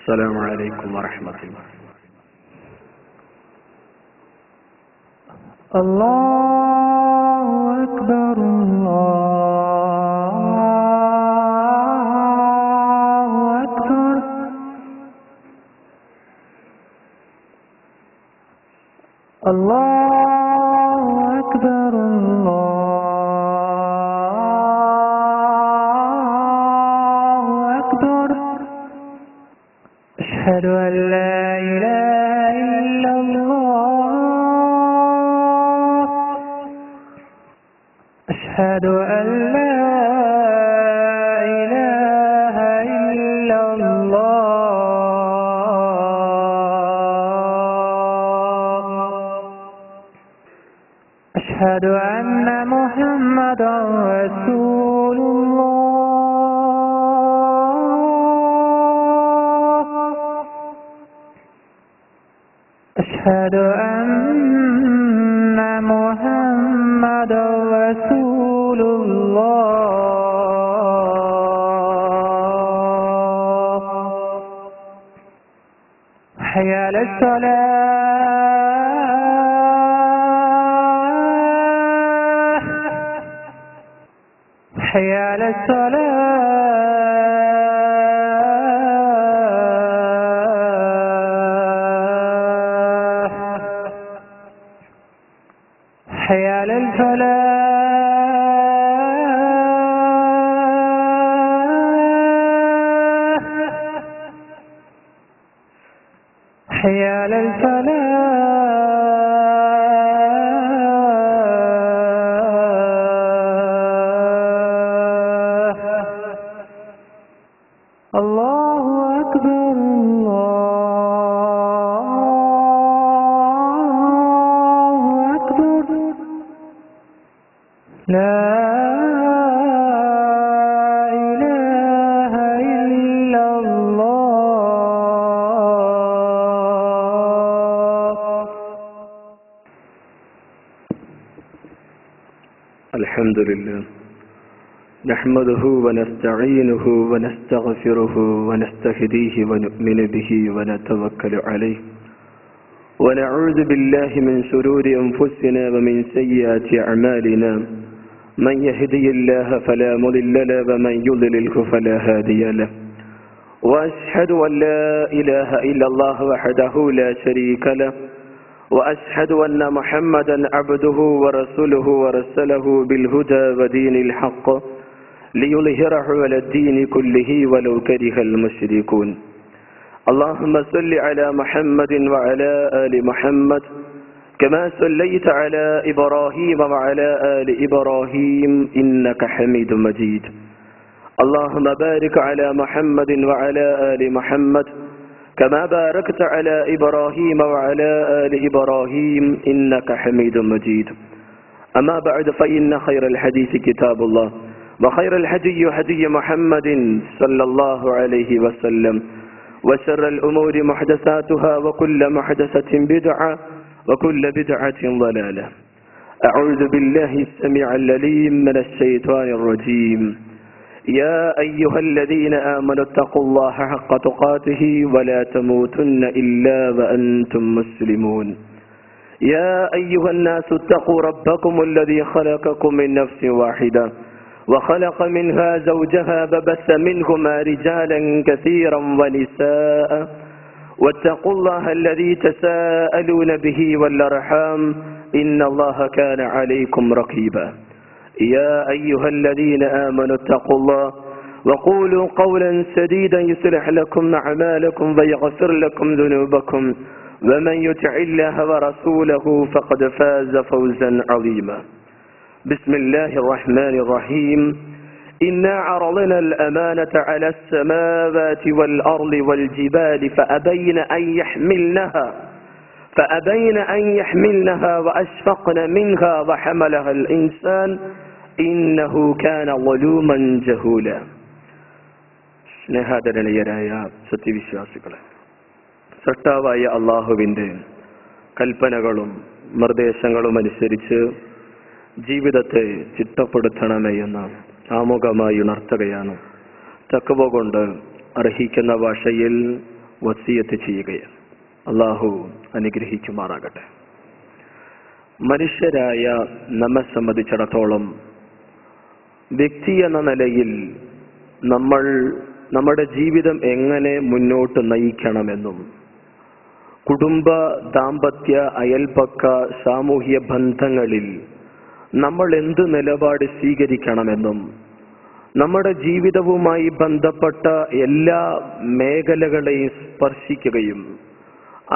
السلام عليكم ورحمة الله. الله أكبر الله أكبر. الله أكبر الله أكبر. أشهد أن لا إله إلا الله. أشهد أن لا إله إلا الله. أشهد أن محمدا رسول الله. أشهد أن محمدا رسول الله. حي على الصلاة. حي على الصلاة. حي على الفلاح. حي على الفلاح. الله أكبر الله أكبر. لا إله إلا الله. الحمد لله نحمده ونستعينه ونستغفره ونستهديه ونؤمن به ونتوكل عليه ونعوذ بالله من شرور أنفسنا ومن سيئات أعمالنا. من يهدي الله فلا مضل له ومن يضلله فلا هادي له. وأشهد أن لا إله إلا الله وحده لا شريك له وأشهد أن محمدا عبده ورسوله ورسله بالهدى ودين الحق ليظهره على الدين كله ولو كره المشركون. اللهم صل على محمد وعلى آل محمد كما صليت على إبراهيم وعلى آل إبراهيم إنك حميد مجيد. اللهم بارك على محمد وعلى آل محمد كما باركت على إبراهيم وعلى آل إبراهيم إنك حميد مجيد. أما بعد فإن خير الحديث كتاب الله وخير الهدي هدي محمد صلى الله عليه وسلم وشر الأمور محدثاتها وكل محدثة بدعة وكل بدعة ضلالة. أعوذ بالله السميع العليم من الشيطان الرجيم. يا أيها الذين آمنوا اتقوا الله حق تقاته ولا تموتن إلا وأنتم مسلمون. يا أيها الناس اتقوا ربكم الذي خلقكم من نفس واحدة وخلق منها زوجها وبث منهما رجالا كثيرا ونساء واتقوا الله الذي تساءلون به والأرحام إن الله كان عليكم رقيبا. يا أيها الذين آمنوا اتقوا الله وقولوا قولا سديدا يصلح لكم أعمالكم ويغفر لكم ذنوبكم ومن يطع الله ورسوله فقد فاز فوزا عظيما. بسم الله الرحمن الرحيم. إنا عرضنا الأمانة على السماوات والأرض والجبال فأبين أن يحملنها وأشفقن منها وحملها الإنسان إنه كان ظلوما جهولا. സ്നേഹാദരണീയരായ സത്യവിശ്വാസികളെ, സൃഷ്ടാവായ അള്ളാഹുവിൻ്റെ കൽപ്പനകളും നിർദ്ദേശങ്ങളും അനുസരിച്ച് ജീവിതത്തെ ചിട്ടപ്പെടുത്തണമേ എന്ന് ആമുഖമായി ഉണർത്തുകയാണ്. തഖ്വ കൊണ്ട് അർഹിക്കുന്ന ഭാഷയിൽ വസിയത്ത് ചെയ്യുകയാണ്. അള്ളാഹു അനുഗ്രഹിക്കുമാറാകട്ടെ. മനുഷ്യരായ നമ്മെ സംബന്ധിച്ചിടത്തോളം വ്യക്തി എന്ന നിലയിൽ നമ്മൾ നമ്മുടെ ജീവിതം എങ്ങനെ മുന്നോട്ട് നയിക്കണമെന്നും കുടുംബ, ദാമ്പത്യ, അയൽപക്ക, സാമൂഹ്യ ബന്ധങ്ങളിൽ നമ്മൾ എന്ത് നിലപാട് സ്വീകരിക്കണമെന്നും നമ്മുടെ ജീവിതവുമായി ബന്ധപ്പെട്ട എല്ലാ മേഖലകളെയും സ്പർശിക്കുകയും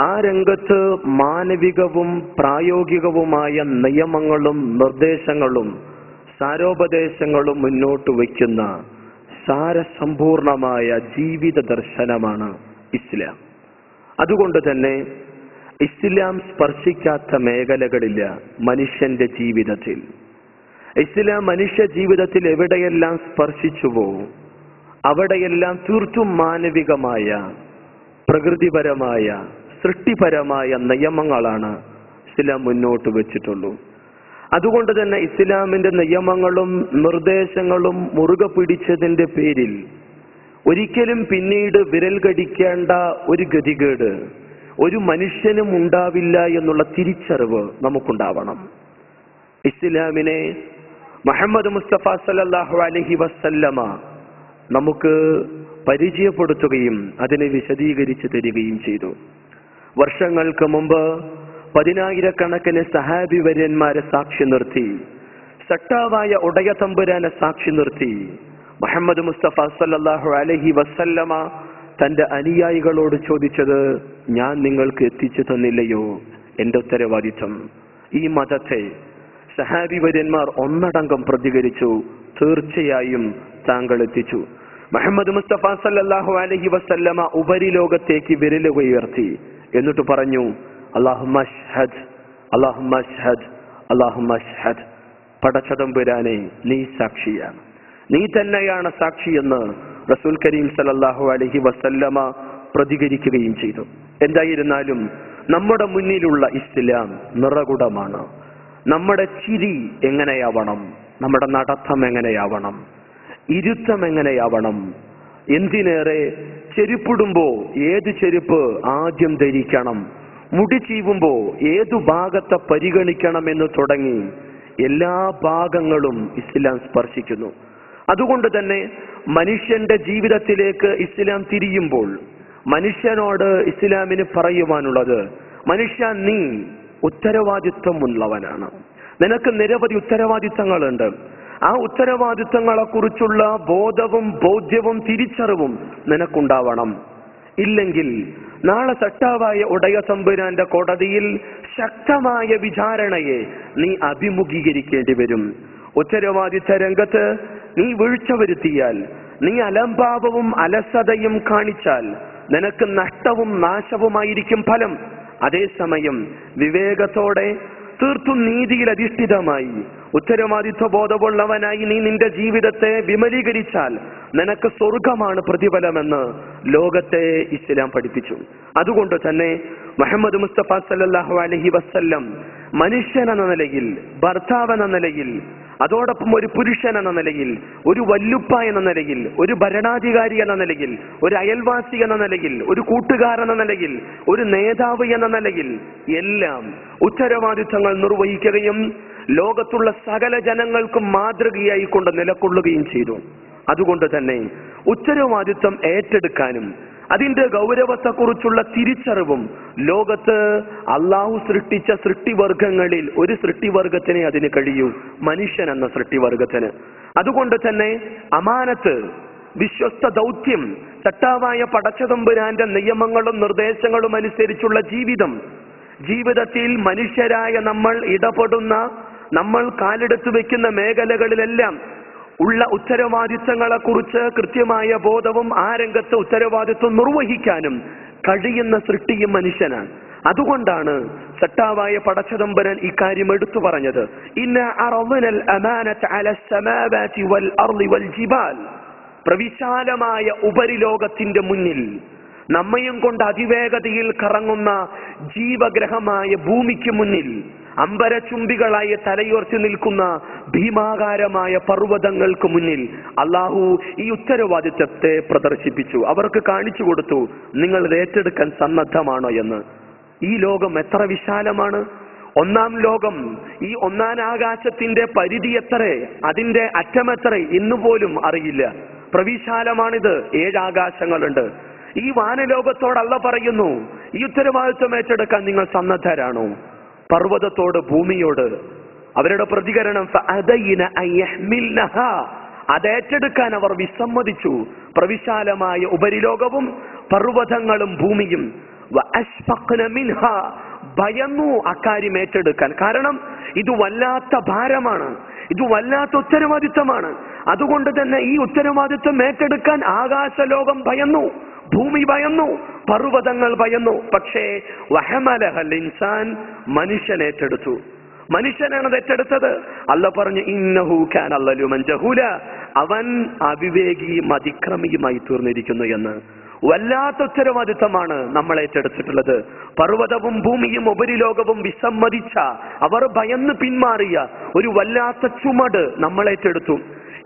ആ രംഗത്ത് മാനവികവും പ്രായോഗികവുമായ നിയമങ്ങളും നിർദ്ദേശങ്ങളും സാരോപദേശങ്ങളും മുന്നോട്ട് വയ്ക്കുന്ന സാരസമ്പൂർണമായ ജീവിത ദർശനമാണ് ഇസ്ലാം. അതുകൊണ്ട് തന്നെ ഇസ്ലാം സ്പർശിക്കാത്ത മേഖലകളില്ല മനുഷ്യന്റെ ജീവിതത്തിൽ. ഇസ്ലാം മനുഷ്യ ജീവിതത്തിൽ എവിടെയെല്ലാം സ്പർശിച്ചുവോ അവിടെയെല്ലാം തീർത്തും മാനവികമായ, പ്രകൃതിപരമായ, സൃഷ്ടിപരമായ നിയമങ്ങളാണ് ഇസ്ലാം മുന്നോട്ട് വെച്ചിട്ടുള്ളൂ. അതുകൊണ്ട് തന്നെ ഇസ്ലാമിന്റെ നിയമങ്ങളും നിർദ്ദേശങ്ങളും മുറുകെ പിടിച്ചതിന്റെ പേരിൽ ഒരിക്കലും പിന്നീട് വിരൽ കടിക്കേണ്ട ഒരു ഗതികേട് ഒരു മനുഷ്യനും ഉണ്ടാവില്ല എന്നുള്ള തിരിച്ചറിവ് നമുക്കുണ്ടാവണം. ഇസ്ലാമിനെ മുഹമ്മദ് മുസ്തഫ സല്ലല്ലാഹു അലൈഹി വസല്ലമ നമുക്ക് പരിചയപ്പെടുത്തുകയും അതിനെ വിശദീകരിച്ചു തരികയും ചെയ്തു. വർഷങ്ങൾക്ക് മുമ്പ് 10,000-കണക്കിന് സഹാബി വര്യന്മാരെ സാക്ഷി നിർത്തി, സട്ടാവായ ഉടയ തമ്പുരാനെ സാക്ഷി നിർത്തി മുഹമ്മദ് മുസ്തഫ സല്ലല്ലാഹു അലൈഹി വസല്ലമ തന്റെ അനുയായികളോട് ചോദിച്ചത്, ഞാൻ നിങ്ങൾക്ക് എത്തിച്ചു തന്നില്ലയോ എന്റെ ഉത്തരവാദിത്വം? ഈ മതത്തെ സഹാബി വര്യന്മാർ ഒന്നടങ്കം പ്രതികരിച്ചു, തീർച്ചയായും താങ്കൾ എത്തിച്ചു. മുഹമ്മദ് മുസ്തഫ സല്ലല്ലാഹു അലൈഹി വസല്ലമ ഉപരിലോകത്തേക്ക് വിരലുയർത്തി എന്നിട്ട് പറഞ്ഞു, അല്ലാഹുമ്മ അശ്ഹദ്, അല്ലാഹുമ്മ അശ്ഹദ്, അല്ലാഹുമ്മ അശ്ഹദ്. പടച്ചതമ്പുരാനെ നീ സാക്ഷിയാണ്, നീ തന്നെയാണ് സാക്ഷിയെന്ന് റസൂൽ കരീം സല്ലല്ലാഹു അലൈഹി വസല്ലമ പ്രതികരിക്കുകയും ചെയ്തു. എന്തായിരുന്നാലും നമ്മുടെ മുന്നിലുള്ള ഇസ്ലാം നിറകുടമാണ്. നമ്മുടെ ചിരി എങ്ങനെയാവണം, നമ്മുടെ നടത്തം എങ്ങനെയാവണം, ഇരുത്തം എങ്ങനെയാവണം, എന്തിനേറെ ചെരുപ്പിടുമ്പോ ഏത് ചെരുപ്പ് ആദ്യം ധരിക്കണം, മുടി ചീവുമ്പോ ഏതു ഭാഗത്തെ പരിഗണിക്കണം എന്ന് തുടങ്ങി എല്ലാ ഭാഗങ്ങളും ഇസ്ലാം സ്പർശിക്കുന്നു. അതുകൊണ്ട് തന്നെ മനുഷ്യന്റെ ജീവിതത്തിലേക്ക് ഇസ്ലാം തിരിയുമ്പോൾ മനുഷ്യനോട് ഇസ്ലാമിന് പറയുവാനുള്ളത്, മനുഷ്യ നീ ഉത്തരവാദിത്വമുള്ളവനാണ്. നിനക്ക് നിരവധി ഉത്തരവാദിത്തങ്ങളുണ്ട്. ആ ഉത്തരവാദിത്തങ്ങളെ കുറിച്ചുള്ള ബോധവും ബോധ്യവും തിരിച്ചറിവും നിനക്കുണ്ടാവണം. ഇല്ലെങ്കിൽ നാളെ സട്ടാവായ ഉടയ തമ്പുരാന്റെ കോടതിയിൽ ശക്തമായ വിചാരണയെ നീ അഭിമുഖീകരിക്കേണ്ടി വരും. ഉത്തരവാദിത്ത രംഗത്ത് നീ വീഴ്ച വരുത്തിയാൽ, നീ അലംഭാവവും അലസതയും കാണിച്ചാൽ നിനക്ക് നഷ്ടവും നാശവുമായിരിക്കും ഫലം. അതേസമയം വിവേകത്തോടെ തീർത്തും നീതിയിൽ അധിഷ്ഠിതമായി ഉത്തരവാദിത്വ ബോധമുള്ളവനായി നീ നിന്റെ ജീവിതത്തെ വിമലീകരിച്ചാൽ നിനക്ക് സ്വർഗമാണ് പ്രതിഫലമെന്ന് ലോകത്തെ ഇസ്ലാം പഠിപ്പിച്ചു. അതുകൊണ്ട് തന്നെ മുഹമ്മദ് മുസ്തഫ സല്ലല്ലാഹു അലൈഹി വസല്ലം മനുഷ്യൻ എന്ന നിലയിൽ, ഭർത്താവ് എന്ന നിലയിൽ, അതോടൊപ്പം ഒരു പുരുഷൻ എന്ന നിലയിൽ, ഒരു വല്ലുപ്പ എന്ന നിലയിൽ, ഒരു ഭരണാധികാരി എന്ന നിലയിൽ, ഒരു അയൽവാസി എന്ന നിലയിൽ, ഒരു കൂട്ടുകാരൻ എന്ന നിലയിൽ, ഒരു നേതാവ് എന്ന നിലയിൽ എല്ലാം ഉത്തരവാദിത്തങ്ങൾ നിർവഹിക്കുകയും ലോകത്തുള്ള സകല ജനങ്ങൾക്കും മാതൃകയായി കൊണ്ട് നിലകൊള്ളുകയും ചെയ്തു. അതുകൊണ്ട് തന്നെ ഉത്തരവാദിത്വം ഏറ്റെടുക്കാനും അതിന്റെ ഗൗരവത്തെക്കുറിച്ചുള്ള തിരിച്ചറിവും ലോകത്ത് അള്ളാഹു സൃഷ്ടിച്ച സൃഷ്ടിവർഗങ്ങളിൽ ഒരു സൃഷ്ടിവർഗത്തിനെ അതിന് കഴിയൂ, മനുഷ്യൻ എന്ന സൃഷ്ടിവർഗത്തിന്. അതുകൊണ്ട് തന്നെ അമാനത്ത്, വിശ്വസ്ത ദൗത്യം, ചട്ടാവായ പടച്ചതമ്പുരാന്റെ നിയമങ്ങളും നിർദ്ദേശങ്ങളും അനുസരിച്ചുള്ള ജീവിതത്തിൽ മനുഷ്യരായ നമ്മൾ ഇടപെടുന്ന, നമ്മൾ കാലെടുത്തു വെക്കുന്ന മേഖലകളിലെല്ലാം ഉള്ള ഉത്തരവാദിത്തങ്ങളെ കുറിച്ച് കൃത്യമായ ബോധവും ആ രംഗത്ത് ഉത്തരവാദിത്വം നിർവഹിക്കാനും കഴിയുന്ന സൃഷ്ടിയും മനുഷ്യനാണ്. അതുകൊണ്ടാണ് സട്ടാവായ പടച്ചതമ്പുരാൻ ഇക്കാര്യം എടുത്തു പറഞ്ഞത്, ഇന്ന അറദ്നൽ അമാനത അലസ് സമാവാതി വൽ അർളി വൽ ജിബാൽ. പ്രവിശാലമായ ഉപരിലോകത്തിന്റെ മുന്നിൽ നമ്മയും കൊണ്ട് അതിവേഗതയിൽ കറങ്ങുന്ന ജീവഗ്രഹമായ ഭൂമിക്ക് മുന്നിൽ അമ്പരചുംബികളായി തലയുയർത്തി നിൽക്കുന്ന ഭീമാകാരമായ പർവ്വതങ്ങൾക്ക് മുന്നിൽ അള്ളാഹു ഈ ഉത്തരവാദിത്വത്തെ പ്രദർശിപ്പിച്ചു. അവർക്ക് കാണിച്ചു കൊടുത്തു, നിങ്ങൾ ഇത് ഏറ്റെടുക്കാൻ സന്നദ്ധമാണോ എന്ന്. ഈ ലോകം എത്ര വിശാലമാണ്! ഒന്നാം ലോകം, ഈ ഒന്നാം ആകാശത്തിന്റെ പരിധി എത്ര, അതിന്റെ അറ്റമെത്ര ഇന്നുപോലും അറിയില്ല. പ്രവിശാലമാണിത്. 7 ആകാശങ്ങളുണ്ട്. ഈ വാനലോകത്തോട് അല്ലാഹു പറയുന്നു, ഈ ഉത്തരവാദിത്വം ഏറ്റെടുക്കാൻ നിങ്ങൾ സന്നദ്ധരാണോ? പർവ്വതത്തോട്, ഭൂമിയോട് അവരുടെ പ്രതികരണം അതേറ്റെടുക്കാൻ അവർ വിസമ്മതിച്ചു. പ്രവിശാലമായ ഉപരിലോകവും പർവ്വതങ്ങളും ഭൂമിയും ഭയന്നു അക്കാര്യം ഏറ്റെടുക്കാൻ. കാരണം ഇത് വല്ലാത്ത ഭാരമാണ്, ഇത് വല്ലാത്ത ഉത്തരവാദിത്വമാണ്. അതുകൊണ്ട് തന്നെ ഈ ഉത്തരവാദിത്വം ഏറ്റെടുക്കാൻ ആകാശലോകം ഭയന്നു, ഭൂമി ഭയന്നു, പർവ്വതങ്ങൾ ഭയന്നു. പക്ഷേ വഹമലഹൽ ഇൻസാൻ, മനുഷ്യൻ ഏറ്റെടുത്തു. മനുഷ്യനാണ് ഏറ്റെടുത്തത്. അല്ലാഹു പറഞ്ഞു, ഇന്നഹു കാന അളലുമൻ ജഹൂല, അവൻ അവിവേകിയും അതിക്രമിയുമായി തീർന്നിരിക്കുന്നു എന്ന്. വല്ലാത്ത ഉത്തരവാദിത്തമാണ് നമ്മൾ ഏറ്റെടുത്തിട്ടുള്ളത്. പർവ്വതവും ഭൂമിയും ഉപരിലോകവും വിസമ്മതിച്ച, അവർ ഭയന്ന് പിന്മാറിയ ഒരു വല്ലാത്ത ചുമട് നമ്മൾ ഏറ്റെടുത്തു.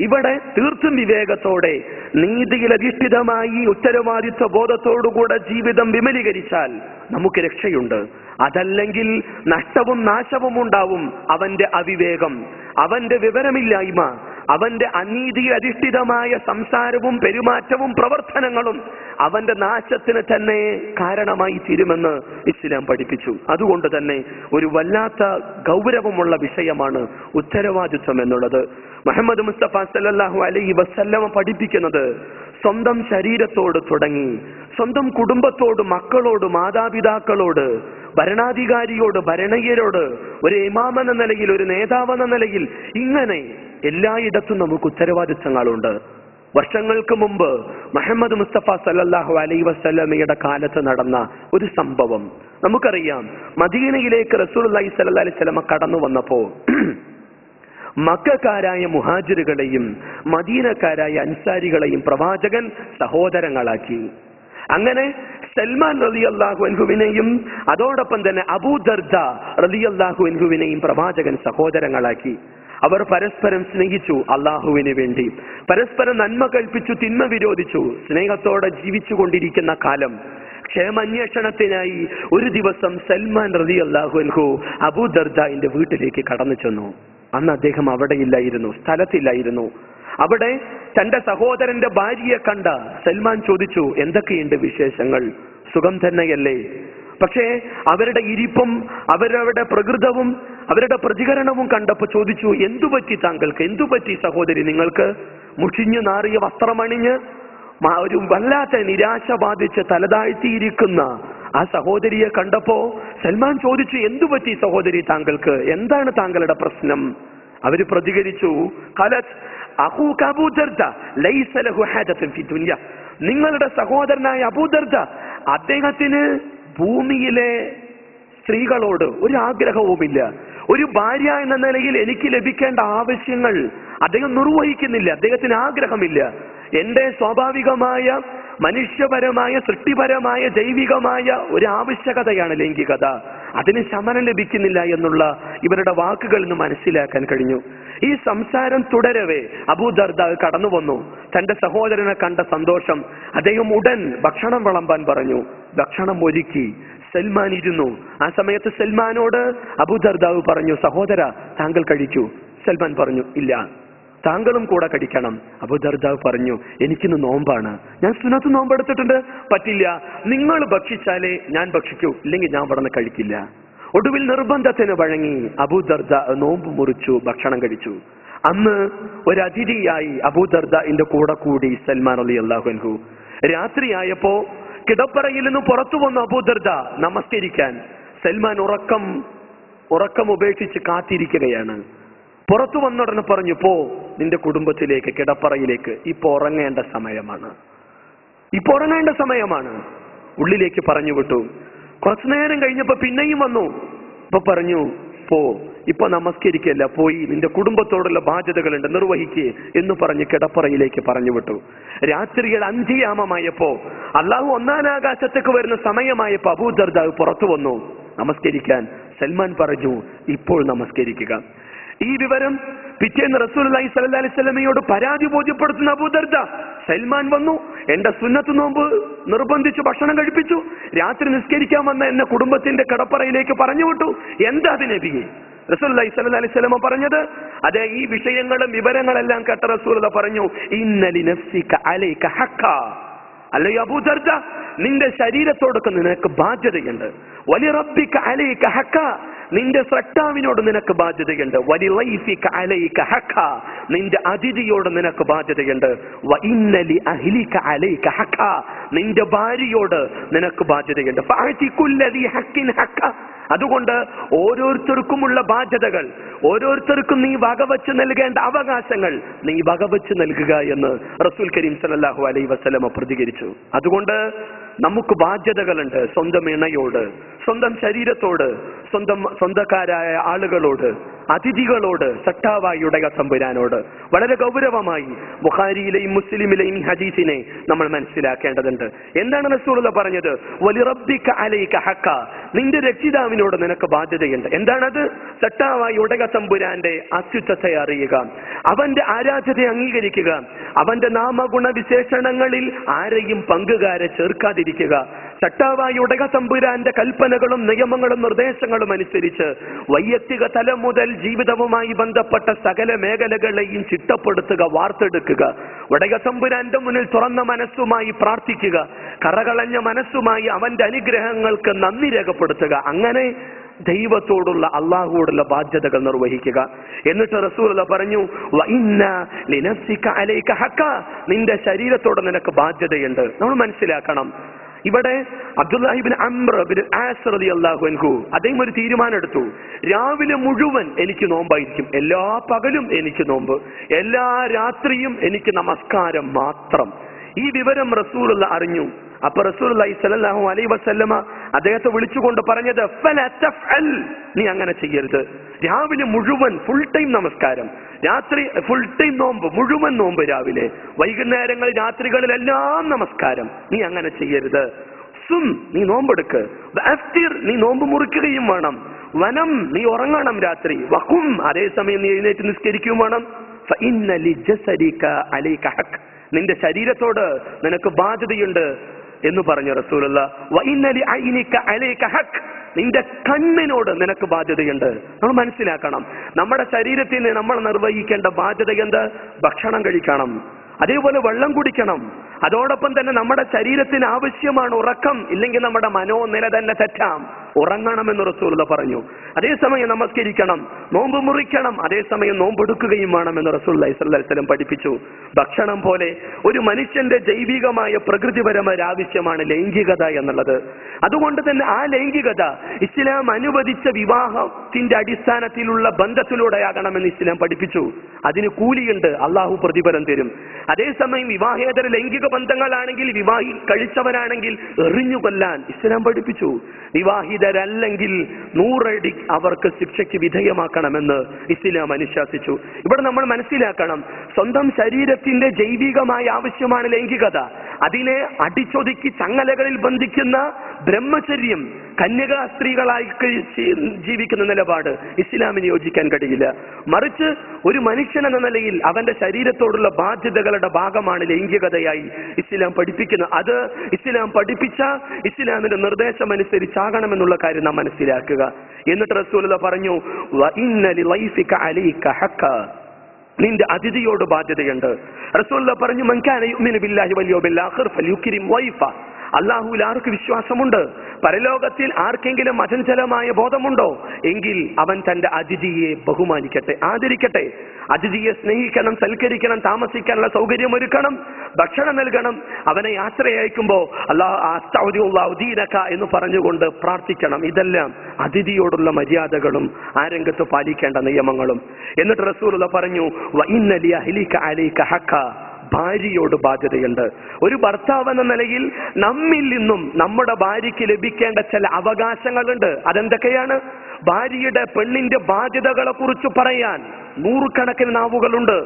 ഇവിടെ തീർത്തും വിവേകത്തോടെ നീതിയിലധിഷ്ഠിതമായി ഉത്തരവാദിത്വ ബോധത്തോടുകൂടെ ജീവിതം വിമലീകരിച്ചാൽ നമുക്ക് രക്ഷയുണ്ട്. അതല്ലെങ്കിൽ നഷ്ടവും നാശവും ഉണ്ടാവും. അവന്റെ അവിവേകം, അവന്റെ വിവരമില്ലായ്മ, അവന്റെ അനീതിയിൽ അധിഷ്ഠിതമായ സംസാരവും പെരുമാറ്റവും പ്രവർത്തനങ്ങളും അവന്റെ നാശത്തിന് തന്നെ കാരണമായി തീരുമെന്ന് ഇസ്ലാം പഠിപ്പിച്ചു. അതുകൊണ്ട് തന്നെ ഒരു വല്ലാത്ത ഗൗരവമുള്ള വിഷയമാണ് ഉത്തരവാദിത്വം എന്നുള്ളത്. മുഹമ്മദ് മുസ്തഫ സല്ലല്ലാഹു അലൈഹി വസല്ലമ പഠിപ്പിക്കുന്നത് സ്വന്തം ശരീരത്തോട് തുടങ്ങി സ്വന്തം കുടുംബത്തോട്, മക്കളോട്, മാതാപിതാക്കളോട്, ഭരണാധികാരിയോട്, ഭരണീയരോട്, ഒരു ഇമാം എന്ന നിലയിൽ, ഒരു നേതാവ് എന്ന നിലയിൽ, ഇങ്ങനെ എല്ലായിടത്തും നമുക്ക് ഉത്തരവാദിത്തങ്ങളുണ്ട്. വർഷങ്ങൾക്ക് മുമ്പ് മുഹമ്മദ് മുസ്തഫ സല്ലല്ലാഹു അലൈഹി വസല്ലമയുടെ കാലത്ത് നടന്ന ഒരു സംഭവം നമുക്കറിയാം. മദീനയിലേക്ക് റസൂലുള്ളാഹി സ്വല്ലല്ലാഹു അലൈഹി വസല്ലമ കടന്നു വന്നപ്പോ മക്കക്കാരായ മുഹാജിറുകളെയും മദീനക്കാരായ അൻസാരികളെയും പ്രവാചകൻ സഹോദരങ്ങളാക്കി. അങ്ങനെ സൽമാൻ റളിയല്ലാഹു അൻഹുവിനെയും അതോടൊപ്പം തന്നെ അബൂ ദർദ റളിയല്ലാഹു അൻഹുവിനെയും പ്രവാചകൻ സഹോദരങ്ങളാക്കി. അവർ പരസ്പരം സ്നേഹിച്ചു അള്ളാഹുവിന് വേണ്ടി, പരസ്പരം നന്മ കൽപ്പിച്ചു, തിന്മ വിരോധിച്ചു. സ്നേഹത്തോടെ ജീവിച്ചു കൊണ്ടിരിക്കുന്ന കാലം, ക്ഷേമാന്വേഷണത്തിനായി ഒരു ദിവസം സൽമാൻ റളിയല്ലാഹു അൻഹു അബൂ ദർദാന്റെ വീട്ടിലേക്ക് കടന്നു ചെന്നു. അന്ന് അദ്ദേഹം അവിടെയില്ലായിരുന്നു, സ്ഥലത്തില്ലായിരുന്നു. അവിടെ തന്റെ സഹോദരന്റെ ഭാര്യയെ കണ്ട സൽമാൻ ചോദിച്ചു, എന്തൊക്കെയുണ്ട് വിശേഷങ്ങൾ, സുഖം തന്നെയല്ലേ? പക്ഷേ അവരുടെ ഇരിപ്പും അവരവരുടെ പ്രകൃതവും അവരുടെ പ്രതികരണവും കണ്ടപ്പോ ചോദിച്ചു, എന്തുപറ്റി താങ്കൾക്ക്, എന്തുപറ്റി സഹോദരി നിങ്ങൾക്ക്? മുഷിഞ്ഞു നാറിയ വസ്ത്രമണിഞ്ഞ് ഒരു വല്ലാത്ത നിരാശ ബാധിച്ച് തലതാഴ്ത്തിയിരിക്കുന്ന ആ സഹോദരിയെ കണ്ടപ്പോ സൽമാൻ ചോദിച്ചു, എന്തുപറ്റി സഹോദരി താങ്കൾക്ക്, എന്താണ് താങ്കളുടെ പ്രശ്നം? അവര് പ്രതികരിച്ചു, നിങ്ങളുടെ സഹോദരനായ അബൂ ദർദ, അദ്ദേഹത്തിന് ഭൂമിയിലെ സ്ത്രീകളോട് ഒരു ആഗ്രഹവുമില്ല. ഒരു ഭാര്യ എന്ന നിലയിൽ എനിക്ക് ലഭിക്കേണ്ട ആവശ്യങ്ങൾ അദ്ദേഹം നിർവഹിക്കുന്നില്ല, അദ്ദേഹത്തിന് ആഗ്രഹമില്ല. എന്റെ സ്വാഭാവികമായ മനുഷ്യപരമായ സൃഷ്ടിപരമായ ജൈവികമായ ഒരു ആവശ്യകതയാണ് ലൈംഗികത, അതിന് ശമനം ലഭിക്കുന്നില്ല എന്നുള്ള ഇവരുടെ വാക്കുകളിൽ നിന്ന് മനസ്സിലാക്കാൻ കഴിഞ്ഞു. ഈ സംസാരം തുടരവേ അബൂ ദർദ കടന്നു വന്നു. തന്റെ സഹോദരനെ കണ്ട സന്തോഷം, അദ്ദേഹം ഉടൻ ഭക്ഷണം വിളമ്പാൻ പറഞ്ഞു. ഭക്ഷണം ഒരുക്കി സൽമാൻ ഇരുന്നു. ആ സമയത്ത് സൽമാനോട് അബൂ ദർദ പറഞ്ഞു, സഹോദര താങ്കൾ കഴിക്കൂ. സൽമാൻ പറഞ്ഞു, ഇല്ല, താങ്കളും കൂടെ കഴിക്കണം. അബൂ ദർദ പറഞ്ഞു, എനിക്കിന്ന് നോമ്പാണ്, ഞാൻ സുന്നത്ത് നോമ്പെടുത്തിട്ടുണ്ട്, പറ്റില്ല, നിങ്ങൾ ഭക്ഷിച്ചാലേ ഞാൻ ഭക്ഷിക്കൂ, ഇല്ലെങ്കിൽ ഞാൻ അവിടെ നിന്ന് കഴിക്കില്ല. ഒടുവിൽ നിർബന്ധത്തിന് വഴങ്ങി അബൂ ദർദ നോമ്പ് മുറിച്ചു, ഭക്ഷണം കഴിച്ചു. അന്ന് ഒരു അതിഥിയായി അബൂ ദർദന്റെ കൂടെ കൂടി സൽമാൻ റളിയല്ലാഹു അൻഹു. രാത്രിയായപ്പോ കിടപ്പറയിൽ നിന്ന് പുറത്തു വന്നു അബൂ ദർദ നമസ്കരിക്കാൻ. സൽമാൻ ഉറക്കം ഉപേക്ഷിച്ച് കാത്തിരിക്കുകയാണ്. പുറത്തു വന്നുടനെ പറഞ്ഞു, പോ നിന്റെ കുടുംബത്തിലേക്ക്, കിടപ്പറയിലേക്ക്, ഇപ്പൊ ഉറങ്ങേണ്ട സമയമാണ്. ഉള്ളിലേക്ക് പറഞ്ഞു വിട്ടു. കുറച്ചു നേരം കഴിഞ്ഞപ്പോ പിന്നെയും വന്നു. ഇപ്പൊ പറഞ്ഞു, പോ, ഇപ്പൊ നമസ്കരിക്കല്ല, പോയി നിന്റെ കുടുംബത്തോടുള്ള ബാധ്യതകളുണ്ട്, നിർവഹിക്കേ എന്ന് പറഞ്ഞ് കിടപ്പറയിലേക്ക് പറഞ്ഞു വിട്ടു. രാത്രിയിൽ 5 യാമമായപ്പോ, അള്ളാഹു 1-ാം ആകാശത്തേക്ക് വരുന്ന സമയമായപ്പോ അബൂ ദർദ പുറത്തു വന്നു നമസ്കരിക്കാൻ. സൽമാൻ പറഞ്ഞു, ഇപ്പോൾ നമസ്കരിക്കുക. ഈ വിവരം പിറ്റേന്ന് റസൂലുള്ളാഹി സ്വല്ലല്ലാഹി അലൈഹി വസല്ലമയോട് പരാതി ബോധ്യപ്പെടുത്തുന്ന അബൂദർദ, സൽമാൻ വന്നു, എന്റെ സുന്നത്ത് നോമ്പ് നിർബന്ധിച്ചു ഭക്ഷണം കഴിപ്പിച്ചു, രാത്രി നിസ്കരിക്കാൻ വന്ന എന്നെ കുടുംബത്തിന്റെ കിടപ്പറയിലേക്ക് പറഞ്ഞു വിട്ടു, എന്താ അത് നബിയെ? റസൂലുള്ളാഹി സ്വല്ലല്ലാഹി അലൈഹി വസല്ലമ പറഞ്ഞത്, അതെ, ഈ വിഷയങ്ങളും വിവരങ്ങളെല്ലാം കേട്ട റസൂലുള്ളാഹി പറഞ്ഞു, ഇന്ന ലിനഫ്സിക അലൈക ഹഖ്ഖ, അല്ലയോ അബൂദർദ, നിന്റെ ശരീരത്തോടൊക്കെ നിനക്ക് ബാധ്യതയുണ്ട്. വലിറബ്ബിക അലൈക ഹഖ്ഖ, നിന്റെ സ്രഷ്ടാവിനോട് നിനക്ക് ബാധ്യതയുണ്ട്. വലിളൈഫിക അലൈക ഹഖ്ഖ, നിന്റെ അതിഥിയോട് നിനക്ക് ബാധ്യതയുണ്ട്. വഇന്ന ലിഅഹ്ലിക അലൈക ഹഖ്ഖ, നിന്റെ ഭാര്യയോട് നിനക്ക് ബാധ്യതയുണ്ട്. ഫഅതി കുല്ലദി ഹഖ്ഖിൻ ഹഖ്ഖ, അതുകൊണ്ട് ഓരോരുത്തർക്കുമുള്ള ബാധ്യതകൾ, ഓരോരുത്തർക്കും നീ വകവച്ച് നൽകേണ്ട അവകാശങ്ങൾ നീ വകവച്ച് നൽകുക എന്ന് റസൂൽ കരീം സല്ലല്ലാഹു അലൈഹി വസല്ലമ പ്രതികരിച്ചു. അതുകൊണ്ട് നമുക്ക് ബാധ്യതകളുണ്ട്. സ്വന്തം ഇണയോട്, സ്വന്തം ശരീരത്തോട്, സ്വന്തക്കാരായ ആളുകളോട്, അതിഥികളോട്, സട്ടാവായുടെ തമ്പുരാനോട്. വളരെ ഗൗരവമായി ബുഖാരിയിലെയും മുസ്ലിമിലെയും ഈ ഹദീസിനെ നമ്മൾ മനസ്സിലാക്കേണ്ടതുണ്ട്. എന്താണ് റസൂലുള്ളാഹി പറഞ്ഞത്? വലിറബ്ബിക അലൈക ഹഖ്ഖ, നിന്റെ രക്ഷിതാവിനോട് നിനക്ക് ബാധ്യതയുണ്ട്. എന്താണത്? സട്ടാവായുടെ തമ്പുരാന്റെ അത്യുച്ചത്തെ അറിയുക, അവന്റെ ആരാധ്യതയെ അംഗീകരിക്കുക, അവന്റെ നാമഗുണ വിശേഷണങ്ങളിൽ ആരെയും പങ്കുകാരെ ചേർക്കാതിരിക്കുക, ചട്ടാവായുടെ തമ്പുരാന്റെ കൽപ്പനകളും നിയമങ്ങളും നിർദ്ദേശങ്ങളും അനുസരിച്ച് വൈയക്തിക തലം മുതൽ ജീവിതവുമായി ബന്ധപ്പെട്ട സകല മേഖലകളെയും ചിട്ടപ്പെടുത്തുക, വാർത്തെടുക്കുക, ഉടക തമ്പുരാന്റെ മുന്നിൽ തുറന്ന മനസ്സുമായി പ്രാർത്ഥിക്കുക, കറകളഞ്ഞ മനസ്സുമായി അവന്റെ അനുഗ്രഹങ്ങൾക്ക് നന്ദി രേഖപ്പെടുത്തുക. അങ്ങനെ ദൈവത്തോടുള്ള, അള്ളാഹുവോടുള്ള ബാധ്യതകൾ നിർവഹിക്കുക. എന്നിട്ട് റസൂലുള്ളാഹി പറഞ്ഞു, വഇന്ന ലിനഫ്സിക അലൈക ഹഖ്ഖ, നിന്റെ ശരീരത്തോട് നിനക്ക് ബാധ്യതയുണ്ട്. നമ്മൾ മനസ്സിലാക്കണം, ഇവിടെ അബ്ദുല്ലാഹി ഇബ്നു അംർ ഇബ്നു ആസ് റളിയല്ലാഹു അൻഹു അദ്ദേഹം ഒരു തീരുമാനം എടുത്തു. രാവിലെ മുഴുവൻ എനിക്ക് നോമ്പായിരിക്കും, എല്ലാ പകലും എനിക്ക് നോമ്പ്, എല്ലാ രാത്രിയും എനിക്ക് നമസ്കാരം മാത്രം. ഈ വിവരം റസൂലുള്ളാഹി അറിഞ്ഞു. അപ്പൊ റസൂലുള്ളാഹി സ്വല്ലല്ലാഹു അലൈഹി വസല്ലമ അദ്ദേഹത്തെ വിളിച്ചുകൊണ്ട് പറഞ്ഞത്, ഫലാ തഫ്അൽ, നീ അങ്ങനെ ചെയ്യരുത്. രാവിലെ മുഴുവൻ ഫുൾ ടൈം നമസ്കാരം, രാത്രി ഫുൾ ടൈം നോമ്പ്, മുഴുവൻ നോമ്പ്, രാവിലെ വൈകുന്നേരങ്ങളിൽ രാത്രികളിലെല്ലാം നമസ്കാരം, നീ അങ്ങനെ ചെയ്യരുത്. സും, നീ നോമ്പെടുക്ക്. വഅഫ്തിർ, നീ നോമ്പ് മുറിക്കുകയും വേണം. വനം, നീ ഉറങ്ങണം രാത്രി. വഖും, അതേസമയം നീ എഴുന്നേറ്റ് നിസ്കരിക്കുകയും വേണം. ഫഇന്ന ലിജസദിക അലൈക ഹഖ്, നിന്റെ ശരീരത്തോട് നിനക്ക് ബാധ്യതയുണ്ട് എന്ന് പറഞ്ഞു റസൂലുള്ളാഹി. വഇന്ന ലിഅയ്നിക അലൈക ഹഖ്, നിന്റെ കണ്ണിനോട് നിനക്ക് ബാധ്യതയുണ്ട്. നമ്മൾ മനസ്സിലാക്കണം, നമ്മുടെ ശരീരത്തിന് നമ്മൾ നിർവഹിക്കേണ്ട ബാധ്യത എന്ത്? ഭക്ഷണം കഴിക്കണം, അതേപോലെ വെള്ളം കുടിക്കണം. അതോടൊപ്പം തന്നെ നമ്മുടെ ശരീരത്തിന് ആവശ്യമാണ് ഉറക്കം, ഇല്ലെങ്കിൽ നമ്മുടെ മനോനില തന്നെ തെറ്റാം. ഉറങ്ങണമെന്ന് റസൂലുള്ളാഹി പറഞ്ഞു. അതേസമയം നമസ്കരിക്കണം, നോമ്പ് മുറിക്കണം, അതേസമയം നോമ്പെടുക്കുകയും വേണമെന്ന് റസൂലുള്ളാഹി സ്വല്ലല്ലാഹി അലൈഹി വസല്ലം പഠിപ്പിച്ചു. ഭക്ഷണം പോലെ ഒരു മനുഷ്യന്റെ ജൈവികമായ പ്രകൃതിപരമായ ആവശ്യമാണ് ലൈംഗികത എന്നുള്ളത്. അതുകൊണ്ട് തന്നെ ആ ലൈംഗികത ഇസ്ലാം അനുവദിച്ച വിവാഹത്തിന്റെ അടിസ്ഥാനത്തിലുള്ള ബന്ധത്തിലൂടെയാകണമെന്ന് ഇസ്ലാം പഠിപ്പിച്ചു. അതിന് കൂലിയുണ്ട്, അള്ളാഹു പ്രതിഫലം തരും. അതേസമയം വിവാഹേതര ലൈംഗിക ബന്ധങ്ങളാണെങ്കിൽ, വിവാഹി കഴിച്ചവരാണെങ്കിൽ എറിഞ്ഞു കൊല്ലാൻ ഇസ്ലാം പഠിപ്പിച്ചു. വിവാഹിതരല്ലെങ്കിൽ 100 അടി അവർക്ക് ശിക്ഷയ്ക്ക് വിധേയമാക്കണമെന്ന് ഇസ്ലാം അനുശാസിച്ചു. ഇവിടെ നമ്മൾ മനസ്സിലാക്കണം, സ്വന്തം ശരീരത്തിന്റെ ജൈവികമായ ആവശ്യമാണ് ലൈംഗികത. അതിനെ അടിച്ചൊതുക്കി ചങ്ങലകളിൽ ബന്ധിക്കുന്ന ബ്രഹ്മചര്യം, കന്യകാ സ്ത്രീകളായി ജീവിക്കുന്ന നിലപാട് ഇസ്ലാമിന് യോജിക്കാൻ കഴിയില്ല. മറിച്ച് ഒരു മനുഷ്യൻ എന്ന നിലയിൽ അവന്റെ ശരീരത്തോടുള്ള ബാധ്യതകളുടെ ഭാഗമാണ് ലൈംഗികതയായി ഇസ്ലാം പഠിപ്പിക്കുന്നത്. അത് ഇസ്ലാം പഠിപ്പിച്ച ഇസ്ലാമിന്റെ നിർദ്ദേശം അനുസരിച്ചാകണമെന്നുള്ള കാര്യം നാം മനസ്സിലാക്കുക. എന്നിട്ട് റസൂലുള്ളാഹി പറഞ്ഞു, വഇന്ന ലിളൈഫിക അലൈക ഹഖ്ഖ, നിന്റെ അതിഥിയോട് ബാധ്യതയുണ്ട്. റസൂലുള്ളാഹി പറഞ്ഞു, മൻ കാന യുഅ്മിനു ബില്ലാഹി വൽ യൗമിൽ ആഖിർ ഫൽയുക്രിം വൈഫ, അല്ലാഹുവിൽ ആർക്ക് വിശ്വാസമുണ്ട്, പരലോകത്തിൽ ആർക്കെങ്കിലും അചഞ്ചലമായ ബോധമുണ്ടോ എങ്കിൽ അവൻ തന്റെ അതിഥിയെ ബഹുമാനിക്കട്ടെ, ആദരിക്കട്ടെ. അതിഥിയെ സ്നേഹിക്കണം, സൽക്കരിക്കണം, താമസിക്കാനുള്ള സൗകര്യം ഒരുക്കണം, ഭക്ഷണം നൽകണം. അവനെ യാത്ര അയക്കുമ്പോ അല്ലാഹു ദീനക എന്ന് പറഞ്ഞുകൊണ്ട് പ്രാർത്ഥിക്കണം. ഇതെല്ലാം അതിഥിയോടുള്ള മര്യാദകളും ആ രംഗത്ത് പാലിക്കേണ്ട നിയമങ്ങളും. എന്നിട്ട് റസൂലുള്ളാഹി പറഞ്ഞു, വഇന്ന ലിഅഹ്ലിക അലൈക ഹഖ്ഖ, ഭാര്യയോട് ബാധ്യതയുണ്ട്. ഒരു ഭർത്താവ് എന്ന നിലയിൽ നമ്മിൽ നിന്നും നമ്മുടെ ഭാര്യയ്ക്ക് ലഭിക്കേണ്ട ചില അവകാശങ്ങളുണ്ട്. അതെന്തൊക്കെയാണ്? ഭാര്യയുടെ, പെണ്ണിന്റെ ബാധ്യതകളെ കുറിച്ച് പറയാൻ 100 കണക്കിന് നാവുകളുണ്ട്.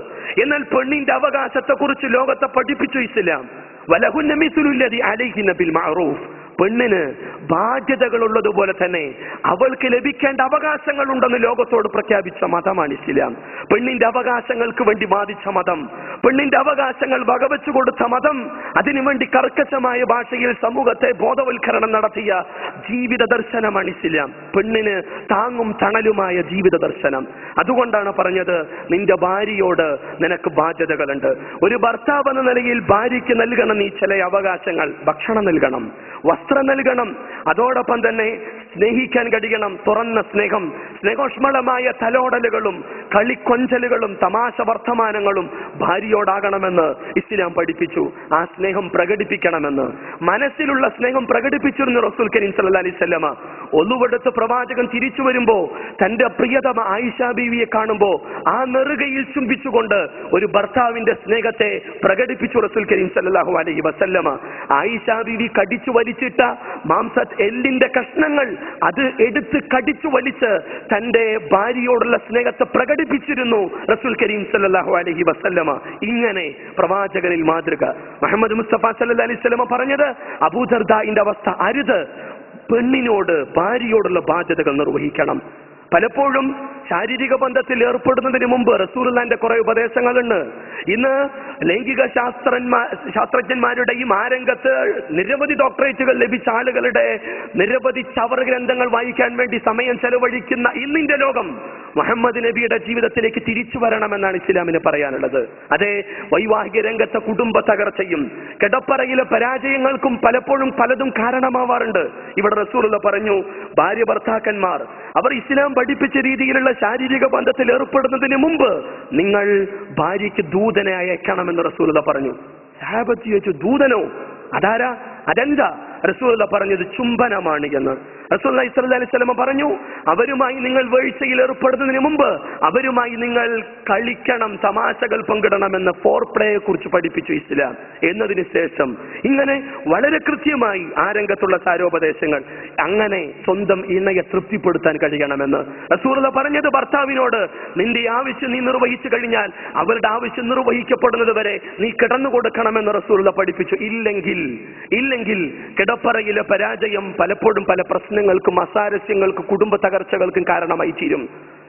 എന്നാൽ പെണ്ണിന്റെ അവകാശത്തെ കുറിച്ച് ലോകത്തെ പഠിപ്പിച്ചു ഇസ്ലാം. വലഹുന്ന മിസ്ലുല്ലദി അലൈഹിന്ന ബിൽ മഅറൂഫ്, പെണ്ണിന് ബാധ്യതകളുള്ളതുപോലെ തന്നെ അവൾക്ക് ലഭിക്കേണ്ട അവകാശങ്ങൾ ഉണ്ടെന്ന് ലോകത്തോട് പ്രഖ്യാപിച്ച മതമാണ് ഇസ്ലാം. പെണ്ണിന്റെ അവകാശങ്ങൾക്ക് വേണ്ടി വാദിച്ച മതം, പെണ്ണിന്റെ അവകാശങ്ങൾ വകവെച്ചു കൊടുത്ത മതം, അതിനുവേണ്ടി കർക്കശമായ ഭാഷയിൽ സമൂഹത്തെ ബോധവൽക്കരണം നടത്തിയ ജീവിത ദർശനമാണ് ഇസ്ലാം. പെണ്ണിന് താങ്ങും തണലുമായ ജീവിത ദർശനം. അതുകൊണ്ടാണ് പറഞ്ഞത്, നിന്റെ ഭാര്യയോട് നിനക്ക് ബാധ്യതകളുണ്ട്. ഒരു ഭർത്താവ് എന്ന നിലയിൽ ഭാര്യയ്ക്ക് നൽകണം നീ ചില അവകാശങ്ങൾ. ഭക്ഷണം നൽകണം, വസ്ത്രം നൽകണം, അതോടൊപ്പം തന്നെ സ്നേഹിക്കാൻ കഴിയണം. തുറന്ന സ്നേഹം, സ്നേഹോഷ്മളമായ തലോടലുകളും കളിക്കൊഞ്ചലുകളും തമാശ വർത്തമാനങ്ങളും ഭാര്യയോടാകണമെന്ന് ഇസ്ലാം പഠിപ്പിച്ചു. ആ സ്നേഹം പ്രകടിപ്പിക്കണമെന്ന്, മനസ്സിലുള്ള സ്നേഹം പ്രകടിപ്പിച്ചിരുന്നു റസൂൽ കരീം സല്ലല്ലാഹു അലൈഹി വസല്ലമ. ഒന്നുവെടുത്ത് പ്രവാചകൻ തിരിച്ചു വരുമ്പോ തന്റെ പ്രിയതമ ആയിഷ ബീവിയെ കാണുമ്പോ ആ നെറുകയിൽ ചുംബിച്ചുകൊണ്ട് ഒരു ഭർത്താവിന്റെ സ്നേഹത്തെ പ്രകടിപ്പിച്ചു റസൂൽ കരീം സല്ലല്ലാഹു അലൈഹി വസല്ലമ. ആയിഷ ബീവി കടിച്ചു വലിച്ചിട്ട എല്ലിന്റെ കഷ്ണങ്ങൾ അത് എടുത്ത് കടിച്ചു വലിച്ച് തന്റെ ഭാര്യയോടുള്ള സ്നേഹത്തെ പ്രകടിപ്പിച്ചിരുന്നു റസൂൽ കരീം സല്ലല്ലാഹു അലൈഹി വസല്ലമ. ഇങ്ങനെ പ്രവാചകനിൽ മാതൃക. മുഹമ്മദ് മുസ്തഫ സല്ലല്ലാഹു അലൈഹി വസല്ലമ പറഞ്ഞത്, അബൂദർദാഇന്റെ അവസ്ഥ അരുത്. പെണ്ണിനോട് ഭാര്യയോടുള്ള ബാധ്യതകൾ നിർവഹിക്കണം. പലപ്പോഴും ശാരീരിക ബന്ധത്തിൽ ഏർപ്പെടുന്നതിന് മുമ്പ് റസൂലുള്ളാഹിന്റെ കുറെ ഉപദേശങ്ങളുണ്ട്. ഇന്ന് ലൈംഗിക ശാസ്ത്രജ്ഞന്മാരുടെയും ആ രംഗത്ത് നിരവധി ഡോക്ടറേറ്റുകൾ ലഭിച്ച ആളുകളുടെ നിരവധി ചവർ ഗ്രന്ഥങ്ങൾ വായിക്കാൻ വേണ്ടി സമയം ചെലവഴിക്കുന്ന ഇന്നിന്റെ ലോകം മുഹമ്മദ് നബിയുടെ ജീവിതത്തിലേക്ക് തിരിച്ചു വരണമെന്നാണ് ഇസ്ലാമിന് പറയാനുള്ളത്. അതെ, വൈവാഹിക രംഗത്തെ കുടുംബ തകർച്ചയും കിടപ്പറയിലെ പരാജയങ്ങൾക്കും പലപ്പോഴും പലതും കാരണമാവാറുണ്ട്. ഇവിടെ റസൂലുള്ള പറഞ്ഞു, ഭാര്യ ഭർത്താക്കന്മാർ അവർ ഇസ്ലാം പഠിപ്പിച്ച രീതിയിലുള്ള ശാരീരിക ബന്ധത്തിൽ ഏർപ്പെടുന്നതിന് മുമ്പ് നിങ്ങൾ ഭാര്യയ്ക്ക് ദൂതനെ അയക്കണമെന്ന് റസൂലുള്ള പറഞ്ഞു. സഹാബത്ത് ചോദിച്ചു, ദൂതനോ? അതാരാ? അതെന്താ? റസൂലുള്ള പറഞ്ഞത് ചുംബനമാണ് എന്ന്. റസൂലുള്ളാഹി സ്വല്ലല്ലാഹു അലൈഹി വസല്ലം പറഞ്ഞു, അവരുമായി നിങ്ങൾ വീഴ്ചയിൽ ഏർപ്പെടുന്നതിന് മുമ്പ് അവരുമായി നിങ്ങൾ കളിക്കണം, തമാശകൾ പങ്കിടണമെന്ന് ഫോർ പ്ലേയെ കുറിച്ച് പഠിപ്പിച്ചു ഇസ്ലാം. എന്നതിന് ശേഷം ഇങ്ങനെ വളരെ കൃത്യമായി ആ രംഗത്തുള്ള സാരോപദേശങ്ങൾ, അങ്ങനെ സ്വന്തം ഇണയെ തൃപ്തിപ്പെടുത്താൻ കഴിയണമെന്ന് റസൂലുള്ള പറഞ്ഞത്. ഭർത്താവിനോട് നിന്റെ ആവശ്യം നീ നിർവഹിച്ചു കഴിഞ്ഞാൽ അവരുടെ ആവശ്യം നിർവഹിക്കപ്പെടുന്നത് വരെ നീ കിടന്നു കൊടുക്കണമെന്ന് റസൂലുള്ള പഠിപ്പിച്ചു. ഇല്ലെങ്കിൽ കിടപ്പറയിലെ പരാജയം പലപ്പോഴും പല പ്രശ്നങ്ങൾക്കും അസാരസ്യങ്ങൾക്കും കുടുംബ തകർച്ചകൾക്കും കാരണമായി തീരും.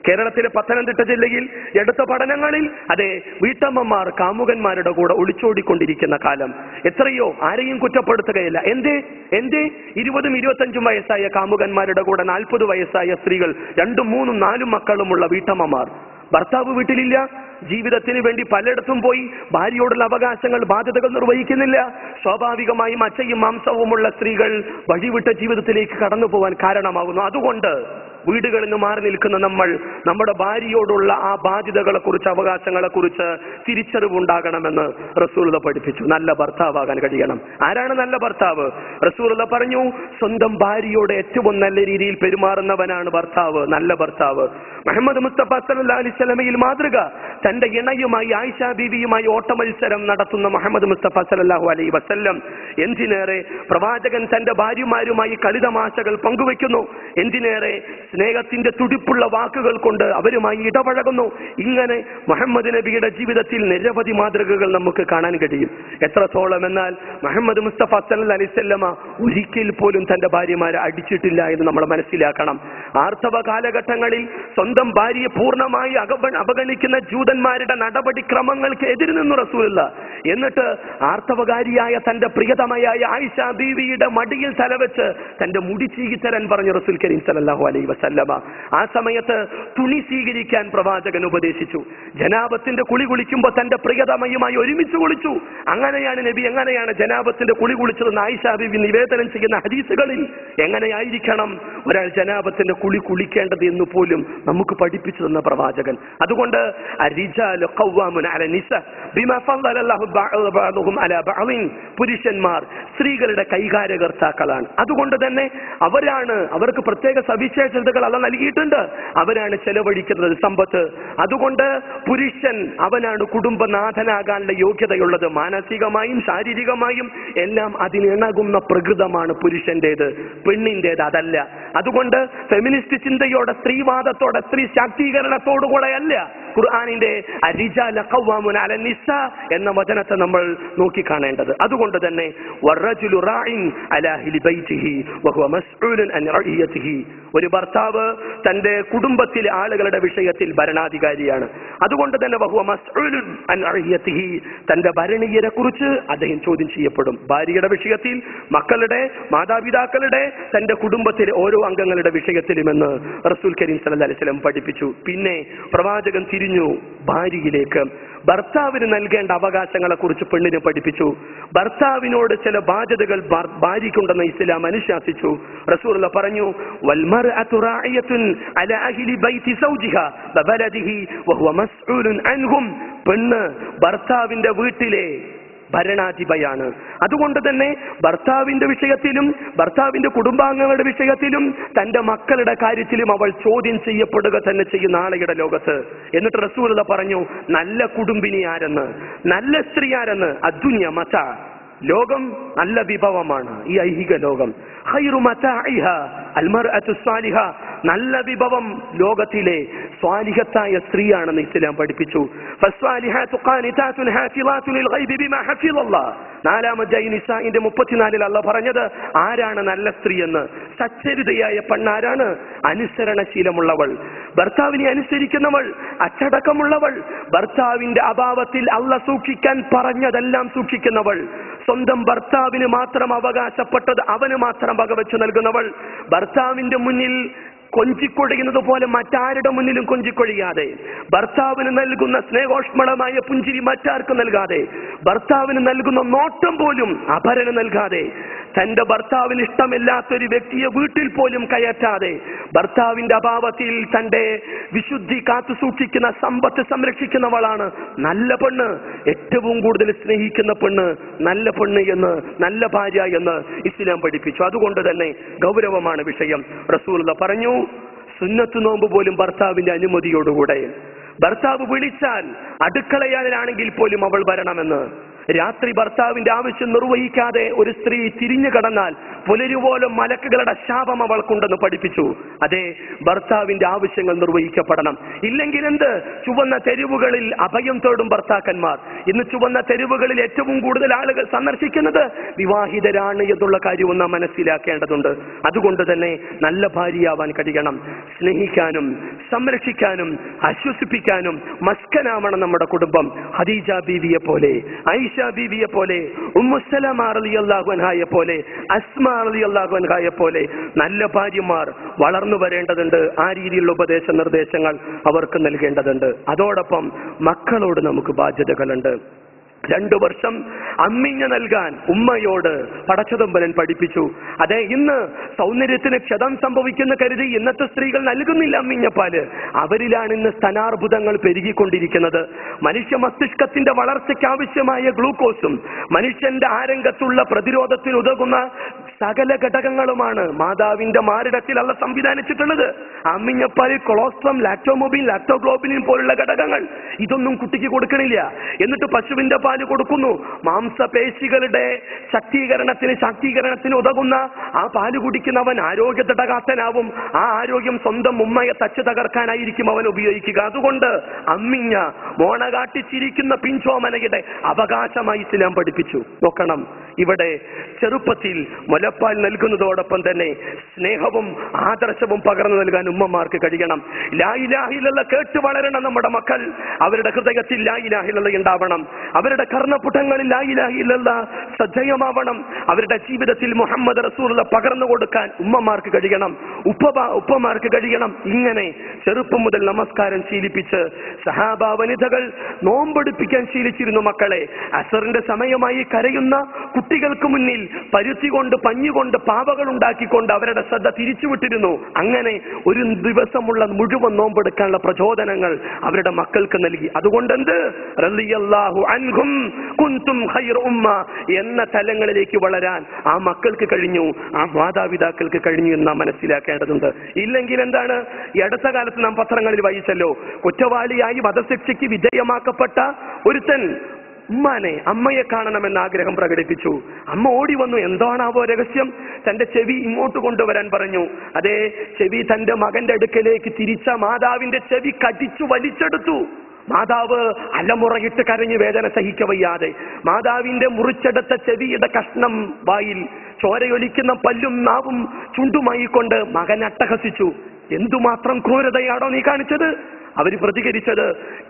കേരളത്തിലെ പത്തനംതിട്ട ജില്ലയിൽ എടുത്ത പഠനങ്ങളിൽ അതെ, വീട്ടമ്മമാർ കാമുകന്മാരുടെ കൂടെ ഒളിച്ചോടിക്കൊണ്ടിരിക്കുന്ന കാലം. എത്രയോ, ആരെയും കുറ്റപ്പെടുത്തുകയില്ല. എന്തേ 20-25 വയസ്സായ കാമുകന്മാരുടെ കൂടെ 40 വയസ്സായ സ്ത്രീകൾ, 2, 3, 4 മക്കളുമുള്ള വീട്ടമ്മമാർ. ഭർത്താവ് വീട്ടിലില്ല, ജീവിതത്തിന് വേണ്ടി പലയിടത്തും പോയി ഭാര്യയോടുള്ള അവകാശങ്ങൾ ബാധ്യതകൾ നിർവഹിക്കുന്നില്ല. സ്വാഭാവികമായും അച്ചയും മാംസവുമുള്ള സ്ത്രീകൾ വഴിവിട്ട ജീവിതത്തിലേക്ക് കടന്നു പോകാൻ കാരണമാകുന്നു. അതുകൊണ്ട് വീടുകളിൽ നിന്ന് മാറി നിൽക്കുന്ന നമ്മൾ നമ്മുടെ ഭാര്യയോടുള്ള ആ ബാധ്യതകളെ കുറിച്ച്, അവകാശങ്ങളെ കുറിച്ച് തിരിച്ചറിവുണ്ടാകണമെന്ന് റസൂലുള്ളാഹി പഠിപ്പിച്ചു. നല്ല ഭർത്താവാകാൻ കഴിയണം. ആരാണ് നല്ല ഭർത്താവ്? റസൂലുള്ളാഹി പറഞ്ഞു, സ്വന്തം ഭാര്യയോട് ഏറ്റവും നല്ല രീതിയിൽ പെരുമാറുന്നവനാണ് ഭർത്താവ്, നല്ല ഭർത്താവ്. മുഹമ്മദ് മുസ്തഫ സല്ലല്ലാഹു അലൈഹി വസല്ലമയിൽ മാതൃക. തന്റെ ഇണയുമായി ആയിഷ ബീവിയുമായി ഓട്ടമത്സരം നടത്തുന്ന മുഹമ്മദ് മുസ്തഫ സല്ലല്ലാഹു അലൈഹി വസല്ലം. എന്തിനേറെ പ്രവാചകൻ തന്റെ ഭാര്യമാരുമായി കളിതമാശകൾ പങ്കുവെക്കുന്നു. എന്തിനേറെ സ്നേഹത്തിന്റെ തുടിപ്പുള്ള വാക്കുകൾ കൊണ്ട് അവരുമായി ഇടപഴകുന്നു. ഇങ്ങനെ മുഹമ്മദ് നബിയുടെ ജീവിതത്തിൽ നിരവധി മാതൃകകൾ നമുക്ക് കാണാൻ കഴിയും. എത്രത്തോളം എന്നാൽ മുഹമ്മദ് മുസ്തഫ സല്ലല്ലാഹു അലൈഹി വസല്ലമ ഒരിക്കൽ പോലും തന്റെ ഭാര്യമാരെ അടിച്ചിട്ടില്ല എന്ന് നമ്മൾ മനസ്സിലാക്കണം. ആർത്തവ കാലഘട്ടങ്ങളിൽ സ്വന്തം ഭാര്യയെ പൂർണ്ണമായി അവഗണിക്കുന്ന ജൂതന്മാരുടെ നടപടിക്രമങ്ങൾക്ക് എതിര് നിന്നു റസൂലുള്ളാഹി. എന്നിട്ട് ആർത്തവകാരിയായ തന്റെ പ്രിയതമയായ ആയിഷ ബീവിയുടെ മടിയിൽ തലവെച്ച് തന്റെ മുടി ചീകിത്തരാൻ പറഞ്ഞു റസൂൽ കരീം സല്ലല്ലാഹു അലൈഹി വസല്ലമ. ആ സമയത്ത് തുണി സ്വീകരിക്കാൻ പ്രവാചകൻ ഉപദേശിച്ചു. ജനാബത്തിന്റെ കുളി കുളിക്കുമ്പോൾ തന്റെ പ്രിയതമയുമായി ഒരുമിച്ച് കുളിച്ചു. അങ്ങനെയാണ് നബി എങ്ങനെയാണ് ജനാബത്തിന്റെ കുളി കുളിച്ചതെന്ന് ആയിഷ ബീവി നിവേദനം ചെയ്യുന്ന ഹദീസുകളിൽ എങ്ങനെയായിരിക്കണം ഒരാൾ ജനാബത്തിന്റെ കുളി കുളിക്കേണ്ടത് എന്ന് പോലും നമുക്ക് പഠിപ്പിച്ചു തന്ന പ്രവാചകൻ. അതുകൊണ്ട് പുരുഷന്മാർ സ്ത്രീകളുടെ കൈകാര്യകർത്താക്കളാണ്. അതുകൊണ്ട് തന്നെ അവർക്ക് പ്രത്യേക സവിശേഷതകൾ അല്ല നൽകിയിട്ടുണ്ട്. അവരാണ് ചെലവഴിക്കുന്നത് സമ്പത്ത്. അതുകൊണ്ട് പുരുഷൻ അവനാണ് കുടുംബനാഥനാകാനുള്ള യോഗ്യതയുള്ളത്. മാനസികമായും ശാരീരികമായും എല്ലാം അതിനിണകുന്ന പ്രകൃതമാണ് പുരുഷന്റേത്, പെണ്ണിന്റേത് അതല്ല. അതുകൊണ്ട് ഫെമിനിസ്റ്റ് ചിന്തയോടെ, സ്ത്രീവാദത്തോടെ, സ്ത്രീ ശാക്തീകരണത്തോടുകൂടെ അല്ല ഖുർആനിന്റെ അരിജാല ഖവ്വാമുന അലൻ നിസാ എന്ന വചനത്തെ നമ്മൾ നോക്കിക്കാണേണ്ടത്. അതുകൊണ്ട് തന്നെ വറജുലു റാഇൻ അലാ അഹ്ലി ബൈതിഹി വഹുവ മസ്ഊലുൻ അൻ റഇയതിഹി, ഒരു ഭർത്താവ് തന്റെ കുടുംബത്തിലെ ആളുകളുടെ വിഷയത്തിൽ ഭരണാധികാരിയാണ്. അതുകൊണ്ട് തന്നെ വഹുവ മസ്ഊലുൻ അൻ റഇയതിഹി, തന്റെ ഭരണീയരെ കുറിച്ച് അദ്ദേഹം ചോദ്യം ചെയ്യപ്പെടും. ഭാര്യയുടെ വിഷയത്തിൽ, മക്കളുടെ, മാതാപിതാക്കളുടെ, തന്റെ കുടുംബത്തിലെ ഓരോ അംഗങ്ങളുടെ വിഷയത്തിലുമെന്ന് റസൂൽ കരീം സല്ലല്ലാഹു അലൈഹി വസല്ലം പഠിപ്പിച്ചു. പിന്നെ പ്രവാചകൻ തിരിഞ്ഞു ഭാര്യയിലേക്ക്. ഭർത്താവിന് നൽകേണ്ട അവകാശങ്ങളെ കുറിച്ച് പെണ്ണിനെ പഠിപ്പിച്ചു. ഭർത്താവിനോട് ചില ബാധ്യതകൾ ഭാര്യയ്ക്കുണ്ടെന്ന് ഇസ്ലാം അനുശാസിച്ചു. റസൂലുള്ളാഹി പറഞ്ഞു, വൽമർഅതു റാഇയത്തുൻ അലാ അഹ്ലി ബൈതി സൗജിഹാ വബലദിഹി വഹുവ മസ്ഊലുൻ അൻഹും, പെണ്ണ് ഭർത്താവിന്റെ വീട്ടിലെ ഭരണാധിപയാണ്. അതുകൊണ്ട് തന്നെ ഭർത്താവിന്റെ വിഷയത്തിലും ഭർത്താവിന്റെ കുടുംബാംഗങ്ങളുടെ വിഷയത്തിലും തന്റെ മക്കളുടെ കാര്യത്തിലും അവൾ ചോദ്യം ചെയ്യപ്പെടുക തന്നെ ചെയ്യും നാളെയുടെ ലോകത്ത്. എന്നിട്ട് റസൂലുള്ളാഹി പറഞ്ഞു, നല്ല കുടുംബിനി ആരെന്ന്, നല്ല സ്ത്രീ ആരെന്ന്. അദ്ദുനിയ മതാ, ലോകം നല്ല വിഭവമാണ്, ഈ ഐഹിക ലോകം. ഖൈറു മതാഇഹാ അൽമർഅതു സ്വാലിഹ, നല്ല വിഭവം ലോകത്തിലെ സ്വാലിഹത്തായ സ്ത്രീയാണെന്ന് ഇസ്ലാം പഠിപ്പിച്ചു. ഫസ്വാലിഹാതു ഖാനിതാതുൻ ഹാഫിളാതുൻ ലിൽഗൈബി ബിമാ ഹഫിളല്ലാഹ്, 4-ാം അധ്യായം നിസാഇന്റെ 34-ൽ അല്ലാഹു പറഞ്ഞത് ആരാണ് നല്ല സ്ത്രീ എന്ന്. സച്ചരിതയായ പെണ്ണാരാണ്? അനുസരണശീലമുള്ളവൾ, ഭർത്താവിനെ അനുസരിക്കുന്നവൾ, അച്ചടക്കമുള്ളവൾ, ഭർത്താവിന്റെ അഭാവത്തിൽ അല്ലാഹ് സൂക്ഷിക്കാൻ പറഞ്ഞതെല്ലാം സൂക്ഷിക്കുന്നവൾ, സ്വന്തം ഭർത്താവിന് മാത്രം അവകാശപ്പെട്ടത് അവന് മാത്രം വകവെച്ചു നൽകുന്നവൾ, ഭർത്താവിന്റെ മുന്നിൽ കൊഞ്ചിക്കൊഴിയുന്നത് പോലെ മറ്റാരുടെ മുന്നിലും കൊഞ്ചിക്കൊഴിയാതെ, ഭർത്താവിന് നൽകുന്ന സ്നേഹോഷ്മളമായ പുഞ്ചിരി മറ്റാർക്കും നൽകാതെ, ഭർത്താവിന് നൽകുന്ന നോട്ടം പോലും അപരന് നൽകാതെ, തന്റെ ഭർത്താവിന് ഇഷ്ടമില്ലാത്തൊരു വ്യക്തിയെ വീട്ടിൽ പോലും കയറ്റാതെ, ഭർത്താവിന്റെ അഭാവത്തിൽ തന്റെ വിശുദ്ധി കാത്തു സൂക്ഷിക്കുന്ന, സമ്പത്ത് സംരക്ഷിക്കുന്നവളാണ് നല്ല പെണ്ണ്. ഏറ്റവും കൂടുതൽ സ്നേഹിക്കുന്ന പെണ്ണ് നല്ല പെണ്ണ് എന്ന്, നല്ല ഭാര്യ എന്ന് ഇസ്ലാം പഠിപ്പിച്ചു. അതുകൊണ്ട് തന്നെ ഗൗരവമാണ് വിഷയം. റസൂലുള്ളാഹി പറഞ്ഞു, സുന്നത്ത് നോമ്പ് പോലും ഭർത്താവിന്റെ അനുമതിയോടുകൂടെ, ഭർത്താവ് വിളിച്ചാൽ അടുക്കളയാണെങ്കിൽ പോലും അവൾ വരണമെന്ന്. രാത്രി ഭർത്താവിന്റെ ആവശ്യം നിർവഹിക്കാതെ ഒരു സ്ത്രീ തിരിഞ്ഞു കടന്നാൽ പുലരുപോലും മലക്കുകളുടെ ശാപം അവൾക്കുണ്ടെന്ന് പഠിപ്പിച്ചു. അതെ, ഭർത്താവിന്റെ ആവശ്യങ്ങൾ നിർവഹിക്കപ്പെടണം. ഇല്ലെങ്കിൽ എന്ത്? ചുവന്ന തെരുവുകളിൽ അഭയം തേടും ഭർത്താക്കന്മാർ. ഇന്ന് ചുവന്ന തെരുവുകളിൽ ഏറ്റവും കൂടുതൽ ആളുകൾ സന്ദർശിക്കുന്നത് വിവാഹിതരാണ് എന്നുള്ള കാര്യവും നാം മനസ്സിലാക്കേണ്ടതുണ്ട്. അതുകൊണ്ട് തന്നെ നല്ല ഭാര്യയാവാൻ കഴിയണം. സ്നേഹിക്കാനും സംരക്ഷിക്കാനും ആശ്വസിപ്പിക്കാനും മസ്കനാവണം നമ്മുടെ കുടുംബം. ഖദീജ ബീവിയെ പോലെ, ഐഷ ബീവിയെ പോലെ, ഉമ്മു സലമ റളിയല്ലാഹു അൻഹയെ പോലെ, അസ്മാ റളിയല്ലാഹു അൻഹയെ പോലെ നല്ല ഭാര്യമാർ വളർന്നു വരേണ്ടതുണ്ട്. ആ രീതിയിലുള്ള ഉപദേശ നിർദ്ദേശങ്ങൾ അവർക്ക് നൽകേണ്ടതുണ്ട്. അതോടൊപ്പം മക്കളോട് നമുക്ക് ബാധ്യതകളുണ്ട്. 2 വർഷം അമ്മിഞ്ഞ നൽകാൻ ഉമ്മയോട് പടച്ചതമ്പലൻ പഠിപ്പിച്ചു. അതെ, ഇന്ന് സൗന്ദര്യത്തിന് ക്ഷതം സംഭവിക്കുന്ന കരുതി ഇന്നത്തെ സ്ത്രീകൾ നൽകുന്നില്ല അമ്മിഞ്ഞപ്പാല്. അവരിലാണ് ഇന്ന് സ്തനാർബുദങ്ങൾ പെരുകിക്കൊണ്ടിരിക്കുന്നത്. മനുഷ്യ മസ്തിഷ്കത്തിന്റെ വളർച്ചയ്ക്ക് ആവശ്യമായ ഗ്ലൂക്കോസും മനുഷ്യന്റെ ആരംഗത്തുള്ള പ്രതിരോധത്തിന് ഉതകുന്ന സകല ഘടകങ്ങളുമാണ് മാതാവിന്റെ മാറിടത്തിൽ അല്ല സംവിധാനിച്ചിട്ടുള്ളത്. അമ്മിഞ്ഞപ്പാലിൽ കൊളോസ്ട്രം, ലാക്ടോമൊബിൻ, ലാക്ടോഗ്ലോബിനിൻ പോലുള്ള ഘടകങ്ങൾ ഇതൊന്നും കുട്ടിക്ക് കൊടുക്കണില്ല. എന്നിട്ട് പശുവിന്റെ പാല് കൊടുക്കുന്നു. മാംസപേശികളുടെ ശാക്തീകരണത്തിന് ഉതകുന്ന ആ പാല് കുടിക്കുന്നവൻ ആരോഗ്യ തടകാത്തനാവും. ആ ആരോഗ്യം സ്വന്തം ഉമ്മയെ തച്ചു തകർക്കാനായിരിക്കും അവൻ ഉപയോഗിക്കുക. അതുകൊണ്ട് അമ്മിഞ്ഞ മോണ കാട്ടിച്ചിരിക്കുന്ന പിഞ്ചോമനയുടെ അവകാശമായി ഇസ്ലാം പഠിപ്പിച്ചു. നോക്കണം, ഇവിടെ ചെറുപ്പത്തിൽ മുലപ്പാൽ നൽകുന്നതോടൊപ്പം തന്നെ സ്നേഹവും ആദർശവും പകർന്നു നൽകാൻ ഉമ്മമാർക്ക് കഴിയണം. ലാ ഇലാഹ ഇല്ലല്ലാഹ് കേട്ട് വളരണം നമ്മുടെ മക്കൾ. അവരുടെ ഹൃദയത്തിൽ ലാ ഇലാഹ ഇല്ലല്ലാഹ് ഉണ്ടാവണം. അവരുടെ കർണപുടങ്ങളിൽ ലാ ഇലാഹ ഇല്ലല്ലാഹ് സജയമാവണം. അവരുടെ ജീവിതത്തിൽ മുഹമ്മദ് റസൂലുള്ളാഹ് പകർന്നു കൊടുക്കാൻ ഉമ്മമാർക്ക് കഴിയണം, ഉപ്പമാർക്ക് കഴിയണം. ഇങ്ങനെ ചെറുപ്പം മുതൽ നമസ്കാരം ശീലിപ്പിച്ച് സഹാബ വനിതകൾ നോമ്പെടുപ്പിക്കാൻ ശീലിച്ചിരുന്നു മക്കളെ. അസറിന്റെ സമയമായി കരയുന്ന കുട്ടികൾക്ക് മുന്നിൽ പരുത്തി കൊണ്ട്, പഞ്ഞുകൊണ്ട്, പാവകൾ ഉണ്ടാക്കിക്കൊണ്ട് അവരുടെ ശ്രദ്ധ തിരിച്ചുവിട്ടിരുന്നു. അങ്ങനെ ഒരു ദിവസമുള്ള മുഴുവൻ നോമ്പെടുക്കാനുള്ള പ്രചോദനങ്ങൾ അവരുടെ മക്കൾക്ക് നൽകി. അതുകൊണ്ട് എന്ത്? റളിയല്ലാഹു അൻഹും കുൻതും ഖൈറ ഉമ്മ എന്ന തലങ്ങളിലേക്ക് വളരാൻ ആ മക്കൾക്ക് കഴിഞ്ഞു, ആ മാതാപിതാക്കൾക്ക് കഴിഞ്ഞു എന്ന് നാം മനസ്സിലാക്കേണ്ടതുണ്ട്. ഇല്ലെങ്കിൽ എന്താണ്? ഈ അടുത്ത കാലത്ത് നാം പത്രങ്ങളിൽ വായിച്ചല്ലോ, കുറ്റവാളിയായി വധശിക്ഷയ്ക്ക് വിധേയമാക്കപ്പെട്ട ഒരുത്തൻ അമ്മയെ കാണണമെന്ന് ആഗ്രഹം പ്രകടിപ്പിച്ചു. അമ്മ ഓടി വന്നു. എന്താണാവോ രഹസ്യം? തന്റെ ചെവി ഇങ്ങോട്ട് കൊണ്ടുവരാൻ പറഞ്ഞു. അതേ ചെവി തന്റെ മകന്റെ അടുക്കലേക്ക് തിരിച്ച മാതാവിന്റെ ചെവി കടിച്ചു വലിച്ചെടുത്തു. മാതാവ് അലമുറയിട്ട് കരഞ്ഞ് വേദന സഹിക്കവയ്യാതെ മാതാവിന്റെ മുറിച്ചെടുത്ത ചെവിയുടെ കഷ്ണം വായിൽ ചോരയൊലിക്കുന്ന പല്ലും നാവും ചുണ്ടുമായി കൊണ്ട് മകൻ അട്ടഹസിച്ചു. എന്തുമാത്രം ക്രൂരതയാണോ നീ കാണിച്ചത്? അവര് പ്രതികരിച്ചത്,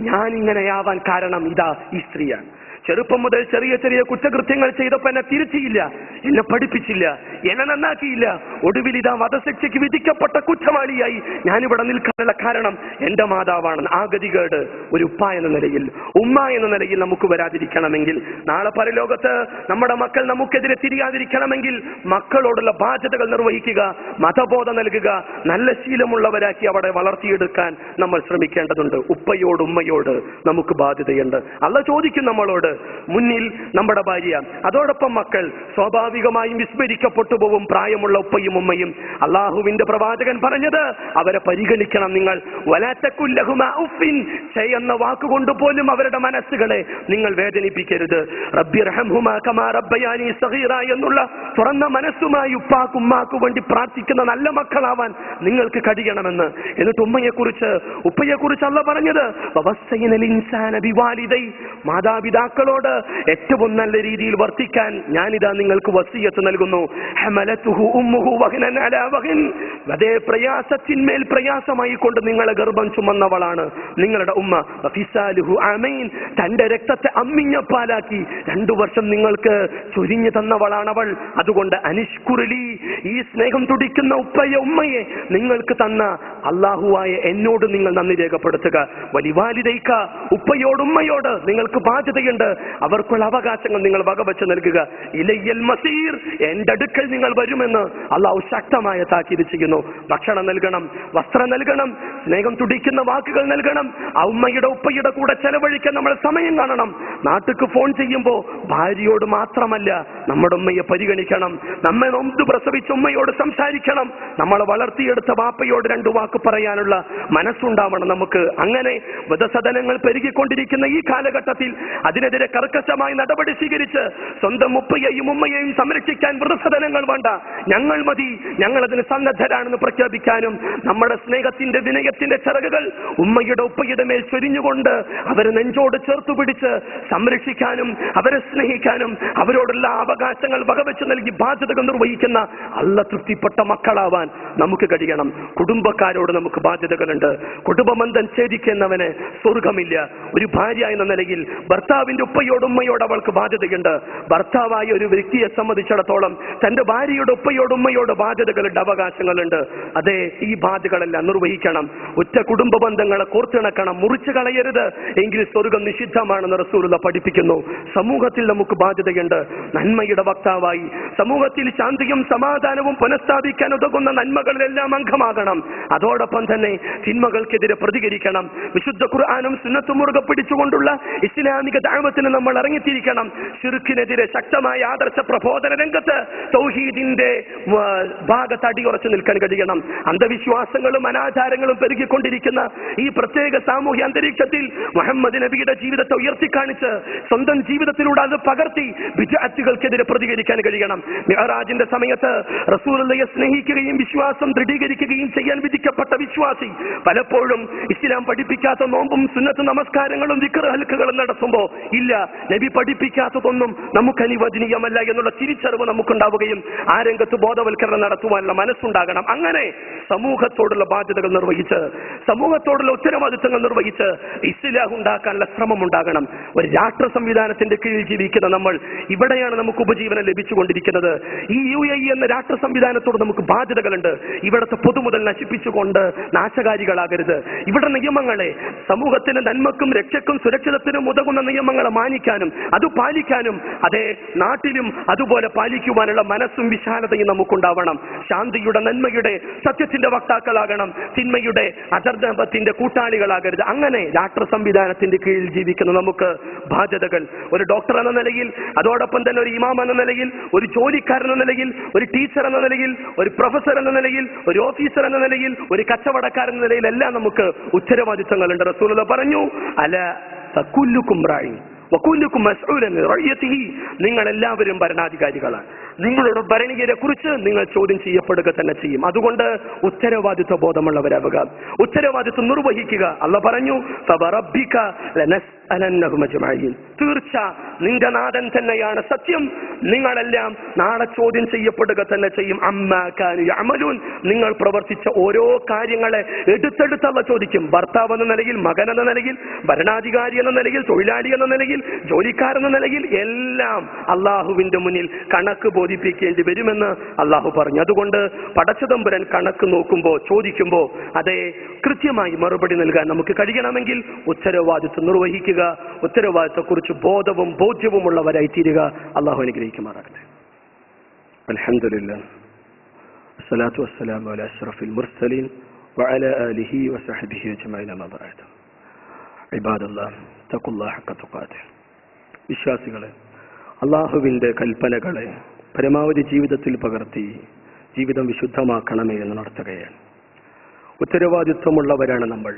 ഞാൻ ഇങ്ങനെയാവാൻ കാരണം ഇതാ ഈ സ്ത്രീയാണ്. ചെറുപ്പം മുതൽ ചെറിയ ചെറിയ കുറ്റകൃത്യങ്ങൾ ചെയ്തപ്പോ എന്നെ തിരുത്തിയില്ല, എന്നെ പഠിപ്പിച്ചില്ല, എന്നെ നന്നാക്കിയില്ല. ഒടുവിൽ ഇതാ വധശിക്ഷയ്ക്ക് വിധിക്കപ്പെട്ട കുറ്റവാളിയായി ഞാനിവിടെ നിൽക്കാനുള്ള കാരണം എന്റെ മാതാവാണ്. ആ ഗതികേട് ഒരു ഉപ്പ എന്ന നിലയിൽ, ഉമ്മ എന്ന നിലയിൽ നമുക്ക് വരാതിരിക്കണമെങ്കിൽ, നാളെ പരലോകത്ത് നമ്മുടെ മക്കൾ നമുക്കെതിരെ തിരിയാതിരിക്കണമെങ്കിൽ മക്കളോടുള്ള ബാധ്യതകൾ നിർവഹിക്കുക, മതബോധം നൽകുക, നല്ല ശീലമുള്ളവരാക്കി അവിടെ വളർത്തിയെടുക്കാൻ നമ്മൾ ശ്രമിക്കേണ്ടതുണ്ട്. ഉപ്പയോട് ഉമ്മയോട് നമുക്ക് ബാധ്യതയുണ്ട്. അള്ളാഹ് ചോദിക്കും നമ്മളോട്, മുന്നിൽ നമ്മുടെ ഭാര്യ, അതോടൊപ്പം മക്കൾ. സ്വാഭാവികമായും വിസ്മരിക്കപ്പെട്ടു പോകും പ്രായമുള്ള ഉപ്പയും ഉമ്മയും. അള്ളാഹുവിന്റെ പ്രവാചകൻ പറഞ്ഞത് അവരെ പരിഗണിക്കണം. നിങ്ങൾ വലാതകുല്ലഹുമാ ഉഫിൻ എന്ന വാക്കുകൊണ്ട് പോലും അവരുടെ മനസ്സുകളെ നിങ്ങൾ വേദനിപ്പിക്കരുത്. റബ്ബിർഹംഹുമാ കമാ റബ്ബയാനി സഗീറ എന്നുള്ള തുറന്ന മനസ്സുമായി ഉപ്പാക്കും ഉമ്മാക്കും വേണ്ടി പ്രാർത്ഥിക്കുന്ന നല്ല മക്കളാവാൻ നിങ്ങൾക്ക് കഴിയണമെന്ന്. എന്നിട്ട് ഉപ്പയെ കുറിച്ച് അള്ളാഹ് പറഞ്ഞത്, വവസ്സൈനൽ ഇൻസാന ബിവാലിദൈ, മാതാപിതാക്കളോട് ഏറ്റവും നല്ല രീതിയിൽ വർത്തിക്കാൻ ഞാനിതാ നിങ്ങൾക്ക് വസിയത്ത് നൽകുന്നു. ഹമലതുഹു ഉമ്മുഹു വഹനൻ അലാ വഹൻ, അതേ പ്രയാസത്തിന്മേൽ പ്രയാസമായി കൊണ്ട് നിങ്ങളെ ഗർഭം ചുമന്നവളാണ് നിങ്ങളുടെ ഉമ്മ. ഫിസാലുഹു ആമൈൻ, തന്റെ രക്തത്തെ അമ്മിഞ്ഞ പാലാക്കി 2 വർഷം നിങ്ങൾക്ക് ചൊരിഞ്ഞു തന്നവളാണവൾ. അതുകൊണ്ട് അനിഷ്കുർലി, ഈ സ്നേഹം തുടിക്കുന്ന ഉപ്പയെ ഉമ്മയെ നിങ്ങൾക്ക് തന്ന അല്ലാഹുവായ എന്നോട് നിങ്ങൾ നന്ദി രേഖപ്പെടുത്തുക. വലിവാലിദൈക, ഉപ്പയോട് ഉമ്മയോട് നിങ്ങൾക്ക് ബാധ്യതയുണ്ട്. അവർക്കുള്ള അവകാശങ്ങൾ നിങ്ങൾ വകവെച്ച് നൽകുക. ഇലയ്യൽ മസീർ, എന്റെ അടുക്കൽ നിങ്ങൾ വരുമെന്ന് അള്ളാഹു ശക്തമായ താക്കീത് ചെയ്യുന്നു. ഭക്ഷണം നൽകണം, വസ്ത്രം നൽകണം, സ്നേഹം തുടിക്കുന്ന വാക്കുകൾ നൽകണം. ആ ഉമ്മയുടെ ഉപ്പയുടെ കൂടെ ചെലവഴിക്കാൻ നമ്മൾ സമയം കാണണം. നാട്ടിക്ക് ഫോൺ ചെയ്യുമ്പോൾ ഭാര്യയോട് മാത്രമല്ല നമ്മുടെ ഉമ്മയെ പരിഗണിക്കണം. നമ്മെ നൊന്ത് പ്രസവിച്ച ഉമ്മയോട് സംസാരിക്കണം. നമ്മളെ വളർത്തിയെടുത്ത വാപ്പയോട് 2 വാക്ക് പറയാനുള്ള മനസ്സുണ്ടാവണം നമുക്ക്. അങ്ങനെ വധസദനങ്ങൾ പെരുകിക്കൊണ്ടിരിക്കുന്ന ഈ കാലഘട്ടത്തിൽ അതിനെതിരെ കർക്കശമായി നടപടി സ്വീകരിച്ച് സ്വന്തം ഉപ്പയെയും ഉമ്മയെയും സംരക്ഷിക്കാൻ വൃദ്ധസദനങ്ങൾ വേണ്ട, ഞങ്ങൾ മതി, ഞങ്ങൾ അതിന് സന്നദ്ധരാണെന്ന് പ്രഖ്യാപിക്കാനും നമ്മുടെ സ്നേഹത്തിന്റെ വിനയത്തിന്റെ ചിറകുകൾ ഉമ്മയുടെ ഉപ്പയുടെ മേൽ ചൊരിഞ്ഞുകൊണ്ട് അവരെ നെഞ്ചോട് ചേർത്തു പിടിച്ച് സംരക്ഷിക്കാനും അവരെ സ്നേഹിക്കാനും അവരോടുള്ള അവകാശങ്ങൾ വകവെച്ച് നൽകി ബാധ്യതകൾ നിർവഹിക്കുന്ന അള്ള തൃപ്തിപ്പെട്ട മക്കളാവാൻ നമുക്ക് കഴിയണം. കുടുംബക്കാരോട് നമുക്ക് ബാധ്യതകളുണ്ട്. കുടുംബബന്ധം ഛേദിക്കുന്നവന് സ്വർഗമില്ല. ഒരു ഭാര്യ എന്ന നിലയിൽ ഭർത്താവിന്റെ ഉപ്പയോട് ഉമ്മയോട് അവൾക്ക് ബാധ്യതയുണ്ട്. ഭർത്താവായ ഒരു വ്യക്തിയെ സംബന്ധിച്ചിടത്തോളം തന്റെ ഭാര്യയുടെ ഉപ്പയോട് ഉമ്മയോട് ബാധ്യതകളുണ്ട്, അവകാശങ്ങളുണ്ട്. അതെ, ഈ ബാധ്യതകളെല്ലാം നിർവഹിക്കണം. ഒറ്റ കുടുംബ ബന്ധങ്ങളെ കോർത്തിണക്കണം, മുറിച്ചു കളയരുത്. എങ്കിൽ സ്വർഗം നിഷിദ്ധമാണെന്ന് റസൂലുള്ളാഹി പഠിപ്പിക്കുന്നു. സമൂഹത്തിൽ നമുക്ക് ബാധ്യതയുണ്ട്. നന്മയുടെ വക്താവായി സമൂഹത്തിൽ ശാന്തിയും സമാധാനവും പുനഃസ്ഥാപിക്കാൻ ഉതകുന്ന നന്മകളിലെല്ലാം അംഗമാകണം. അതോടൊപ്പം തന്നെ തിന്മകൾക്കെതിരെ പ്രതികരിക്കണം. വിശുദ്ധ ഖുർആനും സുന്നത്തും മുറുകെ പിടിച്ചുകൊണ്ടുള്ള ഇസ്ലാമിക ദഅവത്തിന് നമ്മൾ ഇറങ്ങിത്തിരിക്കണം. ശിർക്കിനെതിരെ ശക്തമായ ആദർശ പ്രബോധന രംഗത്ത് തൗഹീദിന്റെ ഭാഗത്ത് അടിയുറച്ചു നിൽക്കാൻ കഴിയണം. അന്ധവിശ്വാസങ്ങളും അനാചാരങ്ങളും പെരുകിക്കൊണ്ടിരിക്കുന്ന ഈ പ്രത്യേക സാമൂഹ്യ അന്തരീക്ഷത്തിൽ മുഹമ്മദ് നബിയുടെ ജീവിതത്തെ ഉയർത്തിക്കാണിച്ച് സ്വന്തം ജീവിതത്തിലൂടെ അത് പകർത്തി ബിദ്അത്തുകൾക്കെതിരെ പ്രതികരിക്കാൻ കഴിയണം. മിഅ്റാജിന്റെ സമയത്ത് റസൂലുള്ളാഹിയെ സ്നേഹിക്കുകയും വിശ്വാസം ദൃഢീകരിക്കുകയും ചെയ്യാൻ വിധിക്കപ്പെട്ട വിശ്വാസി പലപ്പോഴും ഇസ്ലാം പഠിപ്പിക്കാത്ത നോമ്പും സുന്നത്ത് നമസ്കാരങ്ങളും ദിക്ർ ഹൽക്കകളും നടത്തുമ്പോ ഇല്ല, നബി പഠിപ്പിക്കാത്തതൊന്നും നമുക്ക് അനുവദനീയമല്ല എന്നുള്ള തിരിച്ചറിവ് നമുക്കുണ്ടാവുകയും ആ രംഗത്ത് ബോധവൽക്കരണം നടത്തുവാനുള്ള മനസ്സുണ്ടാകണം. അങ്ങനെ സമൂഹത്തോടുള്ള ബാധ്യതകൾ നിർവഹിച്ച്, സമൂഹത്തോടുള്ള ഉത്തരവാദിത്തങ്ങൾ നിർവഹിച്ച് ഇസ്ലാഹ് ഉണ്ടാക്കാനുള്ള ശ്രമം ഉണ്ടാകണം. ഒരു രാഷ്ട്ര സംവിധാനത്തിന്റെ കീഴിൽ ജീവിക്കുന്ന നമ്മൾ ഇവിടെയാണ് നമുക്ക് ഉപജീവനം ലഭിച്ചുകൊണ്ടിരിക്കുന്നത്. ഈ UAE എന്ന രാഷ്ട്ര സംവിധാനത്തോട് നമുക്ക് ബാധ്യതകളുണ്ട്. ഇവിടുത്തെ പൊതുമുതൽ നശിപ്പിച്ചുകൊണ്ട് നാശകാരികളാകരുത്. ഇവിടെ നിയമങ്ങളെ സമൂഹത്തിന് നന്മക്കും രക്ഷക്കും സുരക്ഷിതത്തിനും ഉതകുന്ന നിയമങ്ങളെ മാനിക്കാനും അത് പാലിക്കാനും അതേ നാട്ടിലും അതുപോലെ പാലിക്കുവാനുള്ള മനസ്സും വിശാലതയും നമുക്കുണ്ടാവണം. ശാന്തിയുടെ, നന്മയുടെ, സത്യത്തിന്റെ വക്താക്കളാകണം. തിന്മയുടെ, അധർമ്മത്തിന്റെ കൂട്ടാളികളാകരുത്. അങ്ങനെ രാഷ്ട്ര സംവിധാനത്തിന്റെ കീഴിൽ ജീവിക്കുന്ന നമുക്ക് ബാധ്യതകൾ, ഒരു ഡോക്ടർ എന്ന നിലയിൽ, അതോടൊപ്പം തന്നെ ഒരു ഇമാം എന്ന നിലയിൽ, ഒരു ജോലിക്കാരൻ എന്ന നിലയിൽ, ഒരു ടീച്ചർ എന്ന നിലയിൽ, ഒരു പ്രൊഫസർ എന്ന നിലയിൽ, ഒരു ഓഫീസർ എന്ന നിലയിൽ, ഒരു കച്ചവടക്കാരൻ എന്ന നിലയിൽ എല്ലാം നമുക്ക് ഉത്തരവാദിത്തങ്ങളുണ്ട്. റസൂലുള്ളാഹി പറഞ്ഞു, അല തകുല്ലുകും റാഇൻ, വകുല്ലുക്കും മസ്ഊലൻ റഅയതിഹി, നിങ്ങൾ എല്ലാവരും ഭരണാധികാരികളാണ്. നിങ്ങളുടെ ഭരണീയരെ കുറിച്ച് നിങ്ങൾ ചോദ്യം ചെയ്യപ്പെടുക തന്നെ ചെയ്യും. അതുകൊണ്ട് ഉത്തരവാദിത്വ ബോധമുള്ളവരാവുക, ഉത്തരവാദിത്വം നിർവഹിക്കുക. അല്ലാഹു പറഞ്ഞു ഫബറബ്ബിക ലനസ്അലന്നഹും അജ്മഈൻ, തീർച്ച നിന്റെ നാഥൻ തന്നെയാണ് സത്യം, നിങ്ങളെല്ലാം നാളെ ചോദ്യം ചെയ്യപ്പെടുക തന്നെ ചെയ്യും. അമ്മാ കാനു യഅമലൂൻ, നിങ്ങൾ പ്രവർത്തിച്ച ഓരോ കാര്യങ്ങളെ എടുത്തെടുത്ത് അല്ലാഹു ചോദിക്കും. ഭർത്താവ് എന്ന നിലയിൽ, മകൻ എന്ന നിലയിൽ, ഭരണാധികാരി എന്ന നിലയിൽ, തൊഴിലാളി എന്ന നിലയിൽ, ജോലിക്കാരെന്ന നിലയിൽ എല്ലാം അള്ളാഹുവിന്റെ മുന്നിൽ കണക്ക് ബോധിപ്പിക്കേണ്ടി വരുമെന്ന് അള്ളാഹു പറഞ്ഞു. അതുകൊണ്ട് പടച്ചതമ്പുരാൻ കണക്ക് നോക്കുമ്പോൾ, ചോദിക്കുമ്പോൾ അതെ കൃത്യമായി മറുപടി നൽകാൻ നമുക്ക് കഴിയണമെങ്കിൽ ഉത്തരവാദിത്വം നിർവഹിക്കുക, ഉത്തരവാദിത്വത്തെക്കുറിച്ച് ബോധവും ബോധ്യവുമുള്ളവരായി തീരുക. അള്ളാഹു അനുഗ്രഹിക്കുമാറാകട്ടെ. അൽഹംദുലില്ലാഹ്, വസ്സലാത്തു വസ്സലാമു അലാ അഷ്റഫിൽ മുർസലീൻ വഅലാ ആലിഹി വസഹ്ബിഹി അജ്മഈൻ. അമ്മാ ബഅദ്. ഇബാദല്ലാഹ് തഖുല്ലാഹ ഹഖ തുഖാതിഹ്. വിശ്വാസികളെ, അള്ളാഹുവിന്റെ കൽപ്പനകളെ പരമാവധി ജീവിതത്തിൽ പകർത്തി ജീവിതം വിശുദ്ധമാക്കണമേ എന്ന് നടത്തുകയാണ്. ഉത്തരവാദിത്വമുള്ളവരാണ് നമ്മൾ.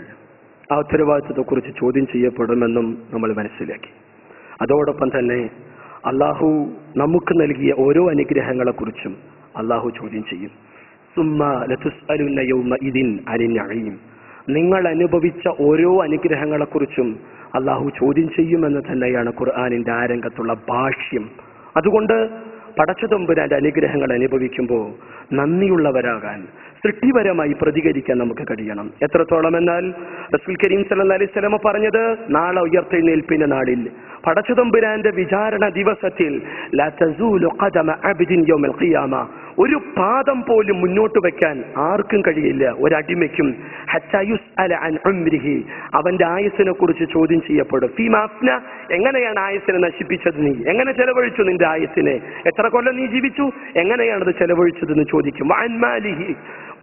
ആ ഉത്തരവാദിത്വത്തെക്കുറിച്ച് ചോദ്യം ചെയ്യപ്പെടുമെന്നും നമ്മൾ മനസ്സിലാക്കി. അതോടൊപ്പം തന്നെ അള്ളാഹു നമുക്ക് നൽകിയ ഓരോ അനുഗ്രഹങ്ങളെക്കുറിച്ചും അള്ളാഹു ചോദ്യം ചെയ്യും. സുമ്മാ ലതുസ്അലുന്ന യൗമഇദിൻ അനിൻ നഈം, നിങ്ങൾ അനുഭവിച്ച ഓരോ അനുഗ്രഹങ്ങളെക്കുറിച്ചും അള്ളാഹു ചോദ്യം ചെയ്യുമെന്ന് തന്നെയാണ് ഖുർആനിന്റെ ആരംഭത്തുള്ള ഭാഷ്യം. അതുകൊണ്ട് പടച്ചതമ്പുരാന്റെ അനുഗ്രഹങ്ങൾ അനുഭവിക്കുമ്പോൾ നന്ദിയുള്ളവരാകാൻ, സൃഷ്ടിപരമായി പ്രതികരിക്കാൻ നമുക്ക് കഴിയണം. എത്രത്തോളം എന്നാൽ റസൂൽ കരീം സല്ലല്ലാഹു അലൈഹി വസല്ലം പറഞ്ഞത്, നാളെ ഉയർത്തെഴുന്നേൽപ്പിന്റെ നാളിൽ, പടച്ചതമ്പുരാന്റെ വിചാരണ ദിവസത്തിൽ ലാ തസൂലു ഖദമ അബ്ദിൻ യൗമൽ ഖിയാമ, ഒരു പാദം പോലും മുന്നോട്ട് വെക്കാൻ ആർക്കും കഴിയില്ല, ഒരടിമയ്ക്കും. ഹത്താ യുസ്അല അൻ ഉംരിഹി, അവന്റെ ആയുസ്സിനെ കുറിച്ച് ചോദ്യം ചെയ്യപ്പെടും. ഫീമാ അഫ്ന, എങ്ങനെയാണ് ആയുസ്സിനെ നശിപ്പിച്ചത്, നീ എങ്ങനെ ചെലവഴിച്ചു നിന്റെ ആയുസ്സിനെ, എത്ര കൊല്ലം നീ ജീവിച്ചു, എങ്ങനെയാണത് ചെലവഴിച്ചതെന്ന് ചോദിക്കും. വഅൻ മാലിഹി,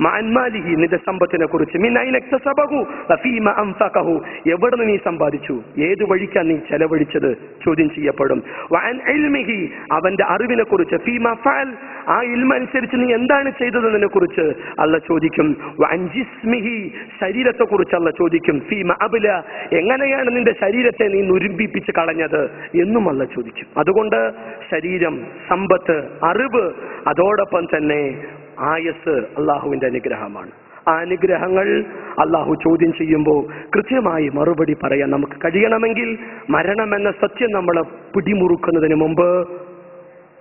മഅൻമാലിഹി, നിന്റെ സമ്പത്തിനെ കുറിച്ച്. മിൻ ഐന ഇക്തസബഹു വഫീമ അൻഫഖഹു, എവിടുന്ന് നീ സമ്പാദിച്ചു, ഏത് വഴിക്കാണ് നീ ചെലവഴിച്ചത് ചോദ്യം ചെയ്യപ്പെടും. വഅൻ ഇൽമിഹി, അവന്റെ അറിവിനെ കുറിച്ച്. ഫീമ ഫഅൽ, ആ ഇൽമ അനുസരിച്ച് നീ എന്താണ് ചെയ്തതെന്നതിനെ കുറിച്ച് അല്ലാഹു ചോദിക്കും. വഅൻ ജിസ്മിഹി, ശരീരത്തെ കുറിച്ച് അല്ലാഹു ചോദിക്കും. ഫീമ അബ്ല, എങ്ങനെയാണ് നിന്റെ ശരീരത്തെ നീ നുരുമ്പിപ്പിച്ച് കളഞ്ഞത് എന്നും അല്ലാഹു ചോദിക്കും. അതുകൊണ്ട് ശരീരം, സമ്പത്ത്, അറിവ്, അതോടൊപ്പം തന്നെ ആയസ് അള്ളാഹുവിന്റെ അനുഗ്രഹമാണ്. ആ അനുഗ്രഹങ്ങൾ അള്ളാഹു ചോദ്യം ചെയ്യുമ്പോൾ കൃത്യമായി മറുപടി പറയാൻ നമുക്ക് കഴിയണമെങ്കിൽ മരണമെന്ന സത്യം നമ്മളെ പിടിമുറുക്കുന്നതിന് മുമ്പ്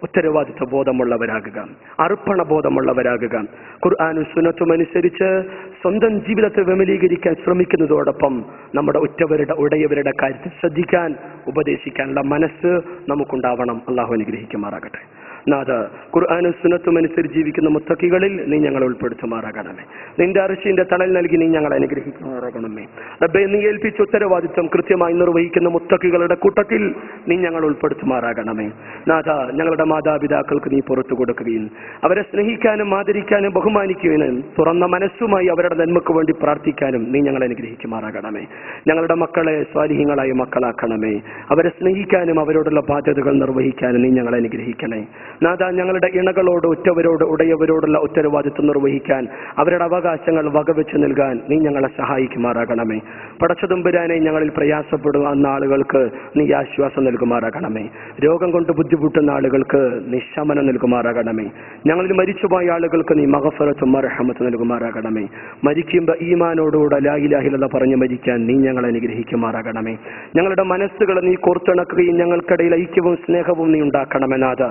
ഉത്തരവാദിത്വ ബോധമുള്ളവരാകുക, അർപ്പണ ബോധമുള്ളവരാകുക. ഖുർആനും സുന്നത്തും അനുസരിച്ച് സ്വന്തം ജീവിതത്തെ വിമലീകരിക്കാൻ ശ്രമിക്കുന്നതോടൊപ്പം നമ്മുടെ ഉടയവരുടെ കാര്യത്തിൽ ശ്രദ്ധിക്കാൻ, ഉപദേശിക്കാനുള്ള മനസ്സ് നമുക്കുണ്ടാവണം. അള്ളാഹു അനുഗ്രഹിക്കുമാറാകട്ടെ. നാഥ, ഖുർആനും സുന്നത്തും അനുസരിച്ച് ജീവിക്കുന്ന മുത്തഖികളിൽ നീ ഞങ്ങളെ ഉൾപ്പെടുത്തുമാറാകണമേ. നിന്റെ അർശിന്റെ തണൽ നൽകി നീ ഞങ്ങളെ അനുഗ്രഹിക്കുമാറാകണമേ. റബ്ബേ, നീ ഏൽപ്പിച്ച ഉത്തരവാദിത്വം കൃത്യമായി നിർവഹിക്കുന്ന മുത്തഖികളുടെ കൂട്ടത്തിൽ നീ ഞങ്ങൾ ഉൾപ്പെടുത്തുമാറാകണമേ. നാഥ, ഞങ്ങളുടെ മാതാപിതാക്കൾക്ക് നീ പുറത്തു കൊടുക്കുകയും അവരെ സ്നേഹിക്കാനും ആദരിക്കാനും ബഹുമാനിക്കുവാനും തുറന്ന മനസ്സുമായി അവരുടെ നന്മക്ക് വേണ്ടി പ്രാർത്ഥിക്കാനും നീ ഞങ്ങളെ അനുഗ്രഹിക്കുമാറാകണമേ. ഞങ്ങളുടെ മക്കളെ സ്വാലിഹീങ്ങളായ മക്കളാക്കണമേ. അവരെ സ്നേഹിക്കാനും അവരോടുള്ള ബാധ്യതകൾ നിർവഹിക്കാനും നീ ഞങ്ങളെ അനുഗ്രഹിക്കണേ. നാഥ, ഞങ്ങളുടെ ഇണകളോട്, ഉറ്റവരോട്, ഉടയവരോടുള്ള ഉത്തരവാദിത്വം നിർവഹിക്കാൻ, അവരുടെ അവകാശങ്ങൾ വകവെച്ച് നൽകാൻ നീ ഞങ്ങളെ സഹായിക്കുമാറാകണമേ. പടച്ചതമ്പുരാനെ, ഞങ്ങളിൽ പ്രയാസപ്പെടുന്ന ആളുകൾക്ക് നീ ആശ്വാസം നൽകുമാറാകണമേ. രോഗം കൊണ്ട് ബുദ്ധിമുട്ടുന്ന ആളുകൾക്ക് നീ ശമനം നൽകുമാറാകണമേ. ഞങ്ങളിൽ മരിച്ചുപോയ ആളുകൾക്ക് നീ മഗ്ഫിറത്തും മർഹമത്തും നൽകുമാറാകണമേ. മരിക്കുമ്പോൾ ഈമാനോടുകൂടെ ലാ ഇലാഹ ഇല്ലല്ലാഹ് പറഞ്ഞ് മരിക്കാൻ നീ ഞങ്ങളെ അനുഗ്രഹിക്കുമാറാകണമേ. ഞങ്ങളുടെ മനസ്സുകളെ നീ കോർത്തിണക്കുകയും ഞങ്ങൾക്കിടയിൽ ഐക്യവും സ്നേഹവും നീ ഉണ്ടാക്കണമെന്നാഥ.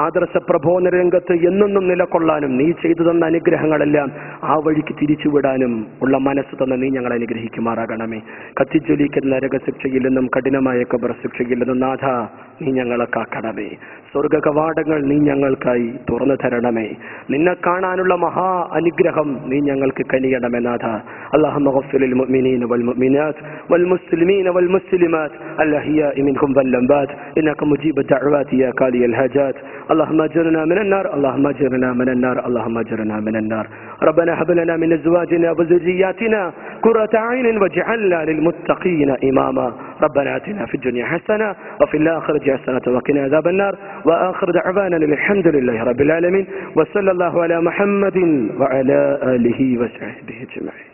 ആദർശ പ്രബോധന രംഗത്ത് എന്നെന്നും നിലകൊള്ളാനും നീ ചെയ്തു തന്ന അനുഗ്രഹങ്ങളെല്ലാം ആ വഴിക്ക് തിരിച്ചുവിടാനും ഉള്ള മനസ്സ് തന്ന നീ ഞങ്ങളെ അനുഗ്രഹിക്കുമാറാകണമേ. കത്തിജ്വലിക്കുന്ന നരകശിക്ഷയിൽ നിന്നും കഠിനമായ ഖബർ ശിക്ഷയിൽ നിന്നും നാഥ നീ ഞങ്ങളെ കാക്കണമേ. സ്വർഗ കവാടങ്ങൾ നീ ഞങ്ങൾക്കായി തുറന്നു തരണമേ. നിന്നെ കാണാനുള്ള മഹാ അനുഗ്രഹം നീ ഞങ്ങൾക്ക് കനിയണമേ നാഥ. അല്ലാഹുമ്മ ഗഫിർ ലിൽ മുഅ്മിനീന വൽ മുഅ്മിനാത്ത് വൽ മുസ്ലിമീന വൽ മുസ്ലിമാത്ത് അൽ അഹ്യാഇ മിൻഹും വൽ അംവാത് ഇന്നക മുജീബു ദഅവാതി യാ ഖാദിയൽ ഹജാത്. اللهم اجرنا من النار، اللهم اجرنا من النار، اللهم اجرنا من النار. ربنا هب لنا من ازواجنا وذرياتنا قرة اعين واجعلنا للمتقين اماما. ربنا آتنا في الدنيا حسنة وفي الآخرة حسنة وقنا عذاب النار. وآخر دعوانا الحمد لله رب العالمين، وصلى الله على محمد وعلى آله وصحبه أجمعين.